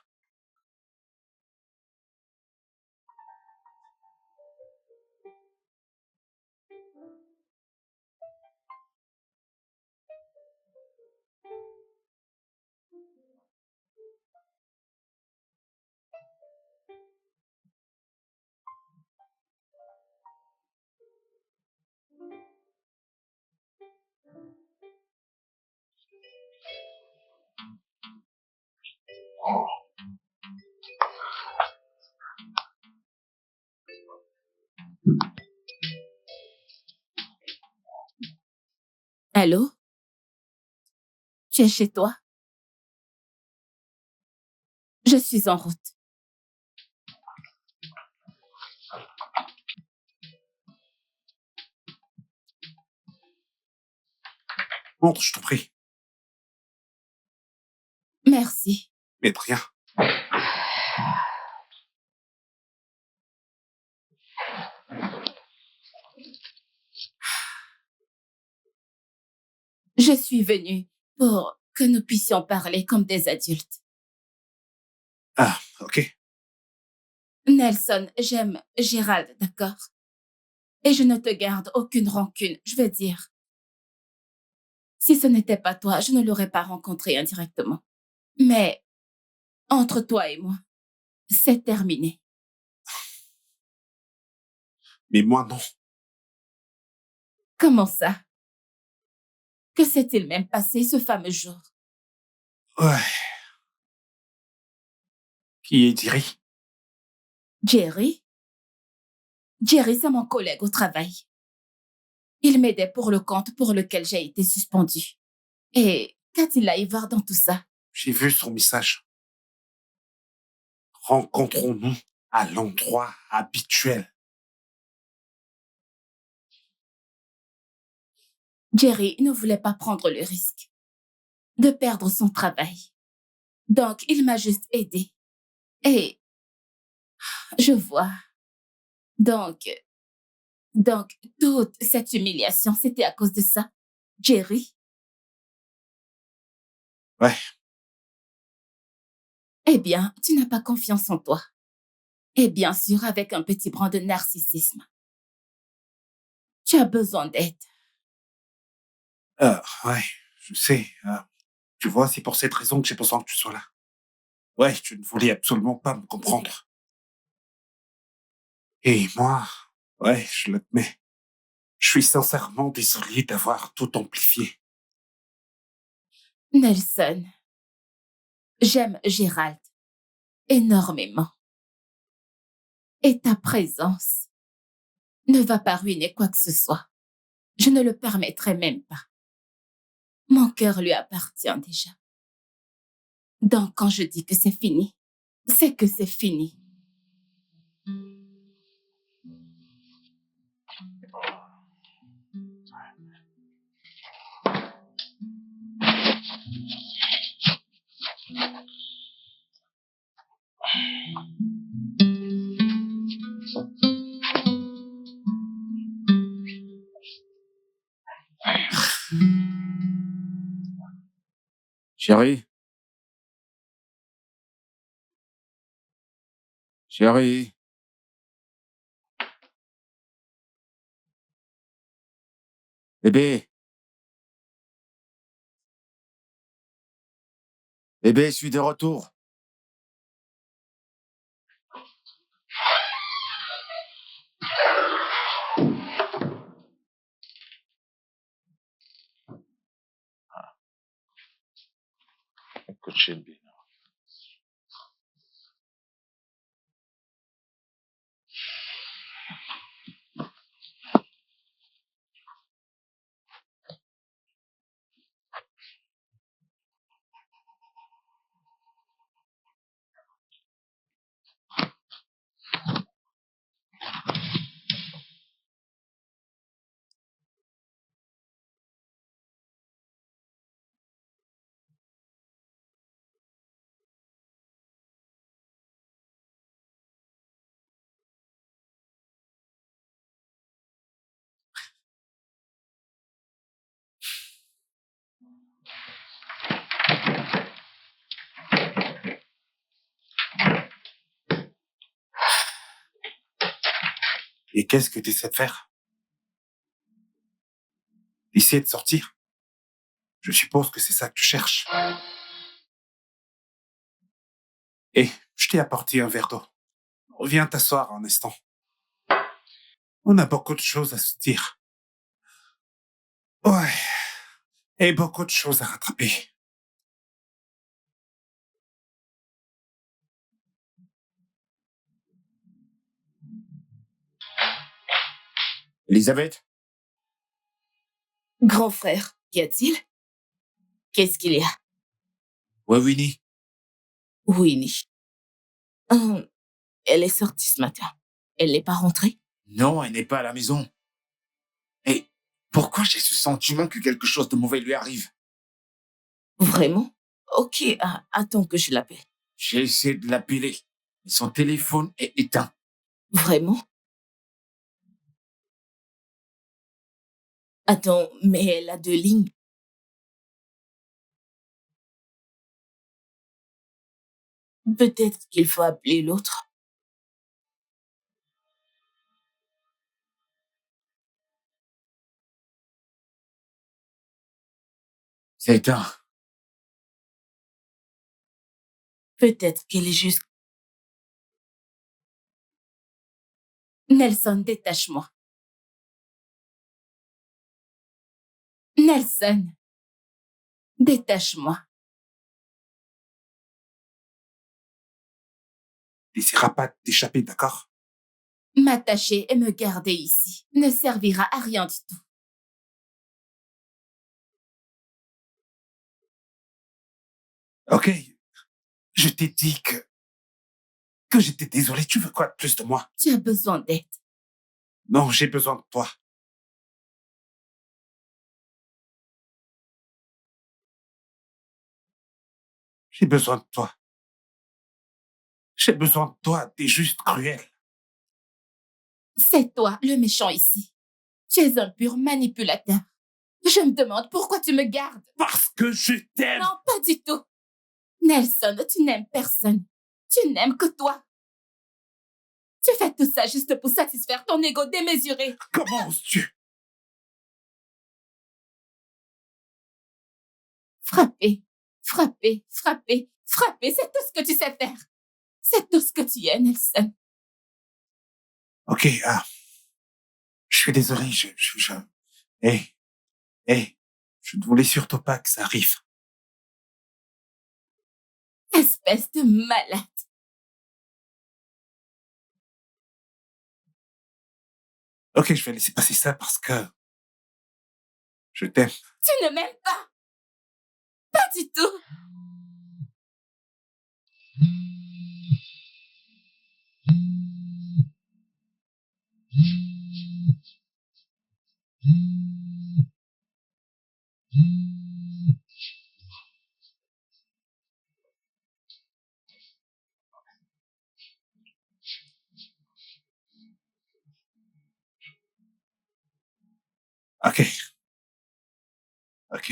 allô? Tu es chez toi? Je suis en route. Montre, je t'en prie. Merci. Mais de rien. Je suis venue pour que nous puissions parler comme des adultes. Ah, ok. Nelson, j'aime Gérald, d'accord? Et je ne te garde aucune rancune, je veux dire. Si ce n'était pas toi, je ne l'aurais pas rencontré indirectement. Mais entre toi et moi, c'est terminé. Mais moi, non. Comment ça? Que s'est-il même passé ce fameux jour? Ouais. Qui est Thierry? Jerry? Jerry, c'est mon collègue au travail. Il m'aidait pour le compte pour lequel j'ai été suspendue. Et qu'a-t-il à y voir dans tout ça? J'ai vu son message. Rencontrons-nous à l'endroit habituel. Jerry ne voulait pas prendre le risque de perdre son travail. Donc, il m'a juste aidé. Et je vois. Donc, toute cette humiliation, c'était à cause de ça. Jerry? Ouais. Eh bien, tu n'as pas confiance en toi. Et bien sûr, avec un petit brin de narcissisme. Tu as besoin d'aide. Ouais, je sais. Tu vois, c'est pour cette raison que j'ai besoin que tu sois là. Ouais, tu ne voulais absolument pas me comprendre. Et moi, ouais, je l'admets. Je suis sincèrement désolé d'avoir tout amplifié. Nelson, j'aime Gérald énormément. Et ta présence ne va pas ruiner quoi que ce soit. Je ne le permettrai même pas. Mon cœur lui appartient déjà. Donc, quand je dis que c'est fini, c'est que c'est fini. Chérie? Chérie? Bébé? Bébé, je suis de retour. Coaching bien. Et qu'est-ce que tu essaies de faire? Essayer de sortir? Je suppose que c'est ça que tu cherches. Et je t'ai apporté un verre d'eau. Viens t'asseoir un instant. On a beaucoup de choses à se dire. Ouais. Et beaucoup de choses à rattraper. Elisabeth? Grand frère, qu'y a-t-il? Qu'est-ce qu'il y a? Ouais, Winnie. Winnie. Elle est sortie ce matin. Elle n'est pas rentrée? Non, elle n'est pas à la maison. Et pourquoi j'ai ce sentiment que quelque chose de mauvais lui arrive? Vraiment? Ok, attends que je l'appelle. J'ai essayé de l'appeler, mais son téléphone est éteint. Vraiment? Attends, mais elle a 2 lignes. Peut-être qu'il faut appeler l'autre. C'est éteint. Peut-être qu'elle est juste... Nelson, détache-moi. Nelson, détache-moi. T'essaieras pas de t'échapper, d'accord? M'attacher et me garder ici ne servira à rien du tout. Ok. Je t'ai dit que j'étais désolé. Tu veux quoi de plus de moi? Tu as besoin d'aide. Non, j'ai besoin de toi. J'ai besoin de toi. J'ai besoin de toi. T'es juste cruel. C'est toi le méchant ici. Tu es un pur manipulateur. Je me demande pourquoi tu me gardes. Parce que je t'aime. Non, pas du tout. Nelson, tu n'aimes personne. Tu n'aimes que toi. Tu fais tout ça juste pour satisfaire ton ego démesuré. Comment oses-tu? Frapper, frapper, frapper, frapper, c'est tout ce que tu sais faire. C'est tout ce que tu es, Nelson. Ok, je suis désolé, Hey, je ne voulais surtout pas que ça arrive. Espèce de malade. Ok, je vais laisser passer ça parce que je t'aime. Tu ne m'aimes pas. Pas du tout. Ok, ok.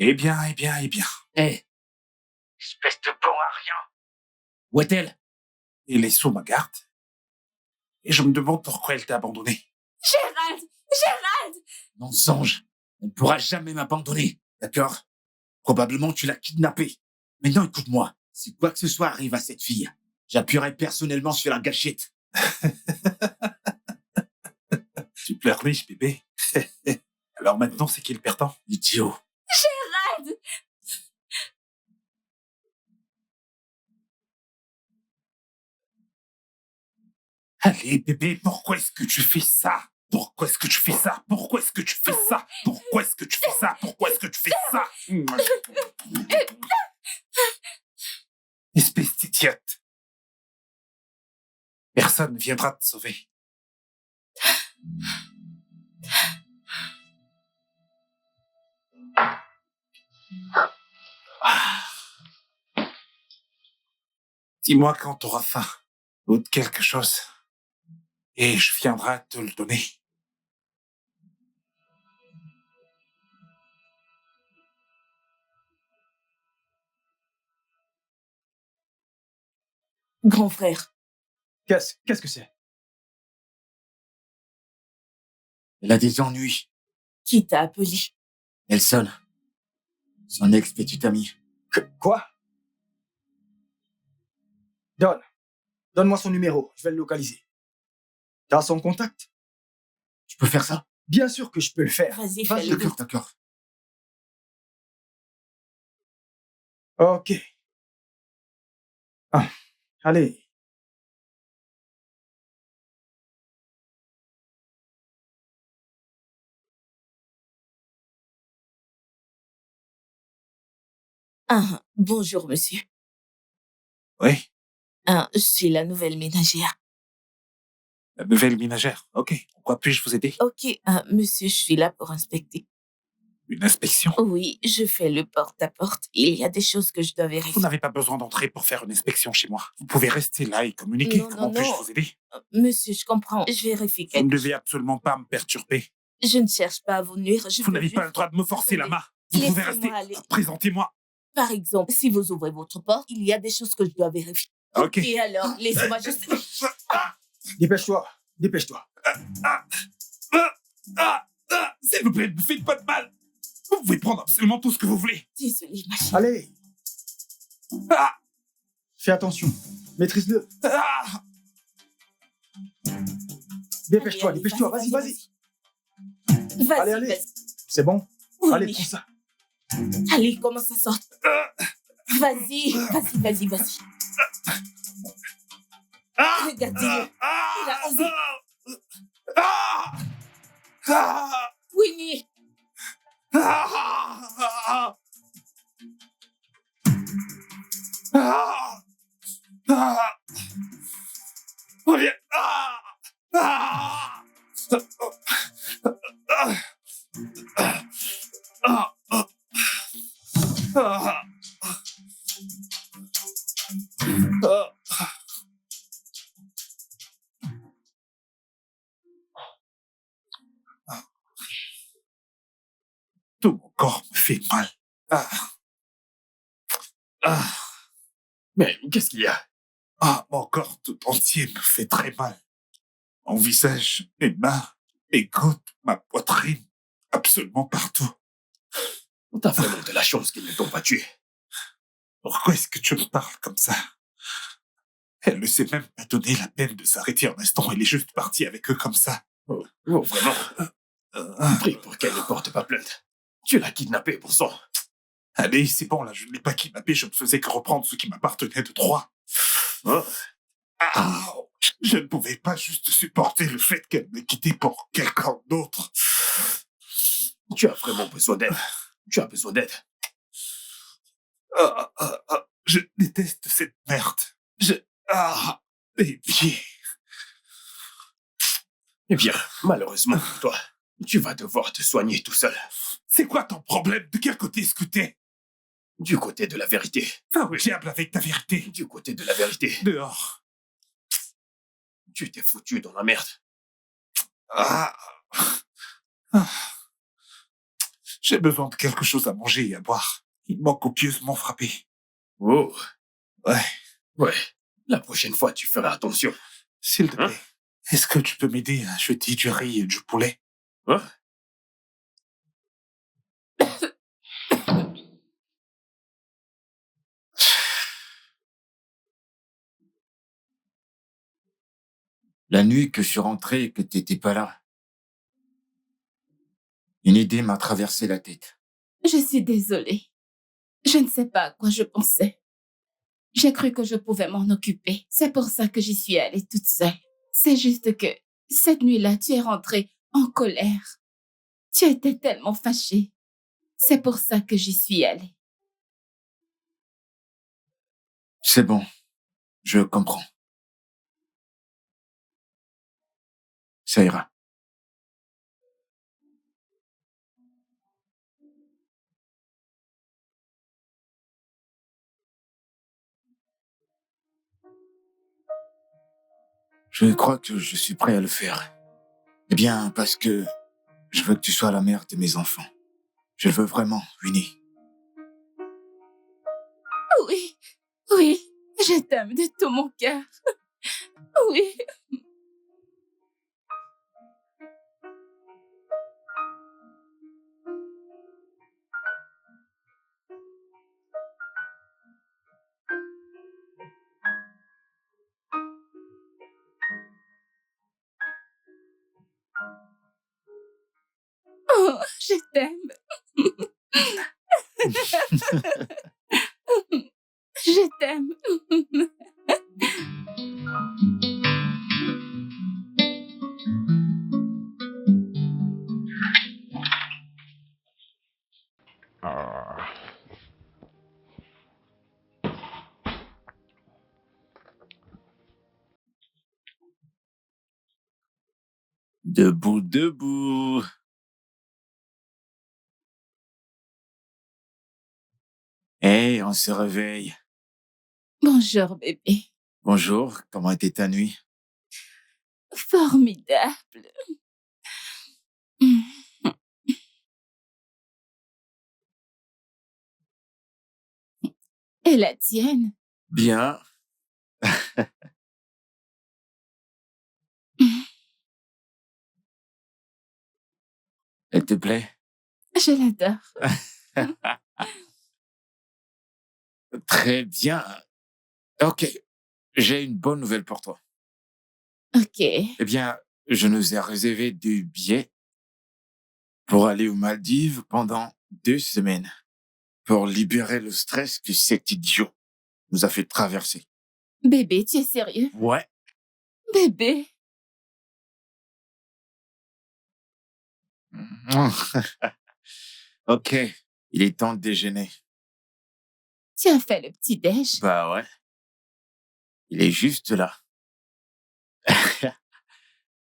Eh bien, eh bien, eh bien. Hé, Espèce de bon à rien. où est-elle? Elle est sous ma garde. Et je me demande pourquoi elle t'a abandonné. Gérald! Gérald! Mensonge. Elle ne pourra jamais m'abandonner, d'accord? Probablement tu l'as kidnappée. Maintenant, écoute-moi. Si quoi que ce soit arrive à cette fille, j'appuierai personnellement sur la gâchette. Tu pleurniches, bébé. Alors maintenant, c'est qui le perdant? Idiot. Gérald! Allez, bébé, pourquoi est-ce que tu fais ça? Pourquoi est-ce que tu fais ça? Pourquoi est-ce que tu fais ça? Pourquoi est-ce que tu fais ça? Pourquoi est-ce que tu fais ça? Espèce d'idiote. Personne ne viendra te sauver. Dis-moi quand t'auras faim ou de quelque chose, et je viendrai te le donner. Grand frère, Qu'est-ce que c'est? Elle a des ennuis. qui t'a appelé? Elle sonne. Son ex-petite amie. Quoi? Donne-moi son numéro, je vais le localiser. T'as son contact? Tu peux faire ça? Bien sûr que je peux le faire. Vas-y, Vas-y, fais-le. D'accord, d'accord. Ok. Ah, allez. Ah, bonjour, monsieur. Oui, Ah, je suis la nouvelle ménagère. la nouvelle ménagère. Ok, en quoi puis-je vous aider? Ok, monsieur, je suis là pour inspecter. Une inspection? Oui, je fais le porte-à-porte. Il y a des choses que je dois Vous vérifier. n'avez pas besoin d'entrer pour faire une inspection chez moi. Vous pouvez rester là et communiquer. Non, Comment non, puis-je non. vous aider? Monsieur, je comprends. Je vérifie Vous quelque ne chose. devez absolument pas me perturber. Je ne cherche pas à vous nuire. Je Vous veux n'avez juste... pas le droit de me forcer la Attendez. main. Vous pouvez Laissez-moi rester. aller. Présentez-moi. Par exemple, si vous ouvrez votre porte, il y a des choses que je dois vérifier. Ok. Et alors, laissez-moi juste... Dépêche-toi, dépêche-toi. S'il vous plaît, ne me faites pas de mal. Vous pouvez prendre absolument tout ce que vous voulez. Désolée, ma chérie. Allez, Ah, fais attention. Maîtrise-le. ah, Dépêche-toi, Allez, dépêche-toi. Vas-y, vas-y. Vas-y, Allez, allez. vas-y. C'est bon? Oui, Allez, oui. prends ça. Allez, commence à sortir. Vas-y, vas-y, vas-y, vas-y. ah, Regardez-le. Il a osé. ah, ah, Winnie, ah, ah, ah, ah. Reviens. Ah, ah, ah, ah, ah, ah. Tout mon corps me fait mal. Ah, ah, Mais qu'est-ce qu'il y a? ah, mon corps tout entier me fait très mal. Mon visage, mes mains, mes côtes, ma poitrine, absolument partout. T'as vraiment de la chance qu'ils ne t'ont pas tué. Pourquoi est-ce que tu me parles comme ça? Elle ne s'est même pas donné la peine de s'arrêter un instant. Elle est juste partie avec eux comme ça. Oh, vraiment? Prie pour qu'elle ne porte pas plainte. Tu l'as kidnappée pour ça. Allez, c'est bon, là, je ne l'ai pas kidnappé. Je ne faisais que reprendre ce qui m'appartenait de droit. Oh, Ah, je ne pouvais pas juste supporter le fait qu'elle m'ait quitté pour quelqu'un d'autre. tu as vraiment besoin d'aide. Tu as besoin d'aide. Je déteste cette merde. Mes pieds. Eh bien, malheureusement pour toi, tu vas devoir te soigner tout seul. C'est quoi ton problème? De quel côté est-ce que t'es? Du côté de la vérité. Ah oui, diable avec ta vérité. Du côté de la vérité. Dehors. Tu t'es foutu dans la merde. Ah. Ah. J'ai besoin de quelque chose à manger et à boire. Il m'a copieusement frappé. Oh, Ouais, ouais. La prochaine fois, tu feras attention. s'il te Hein? plaît. Est-ce que tu peux m'aider à acheter du riz et du poulet? Hein? La nuit que je suis rentré et que t'étais pas là, une idée m'a traversé la tête. Je suis désolée. Je ne sais pas à quoi je pensais. J'ai cru que je pouvais m'en occuper. C'est pour ça que j'y suis allée toute seule. C'est juste que cette nuit-là, tu es rentrée en colère. Tu étais tellement fâchée. C'est pour ça que j'y suis allée. C'est bon, je comprends. Ça ira. Je crois que je suis prêt à le faire. Eh bien, parce que je veux que tu sois la mère de mes enfants. Je le veux vraiment, Winnie. Oui, oui, je t'aime de tout mon cœur. Oui. Oh, je t'aime. Je t'aime. Debout, debout. Hey, on se réveille. Bonjour, bébé. Bonjour, comment était ta nuit? Formidable. Et la tienne? Bien. Elle te plaît? Je l'adore. Très bien. Ok, j'ai une bonne nouvelle pour toi. Ok. Eh bien, je nous ai réservé des billets pour aller aux Maldives pendant 2 semaines pour libérer le stress que cet idiot nous a fait traverser. Bébé, tu es sérieux? Ouais. Bébé. Ok, il est temps de déjeuner. Tu as fait le petit-déj? Bah ouais. Il est juste là.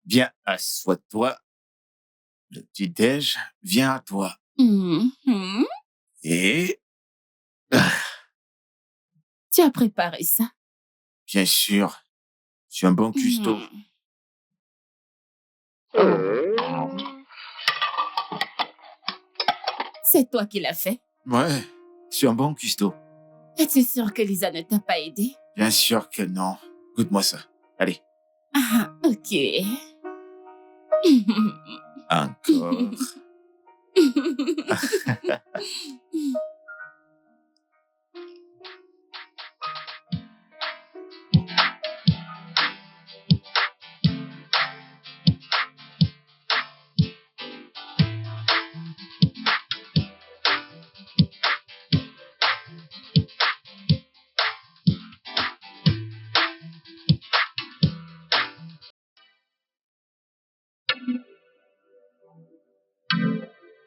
Viens, assois-toi. Le petit-déj vient à toi. Mhm. Et, Tu as préparé ça? bien sûr, je suis un bon cuistot. C'est toi qui l'as fait? Ouais, je suis un bon cuistot. Es-tu sûr que Lisa ne t'a pas aidé? Bien sûr que non. Goûte-moi ça. Allez, Ah, ok. encore.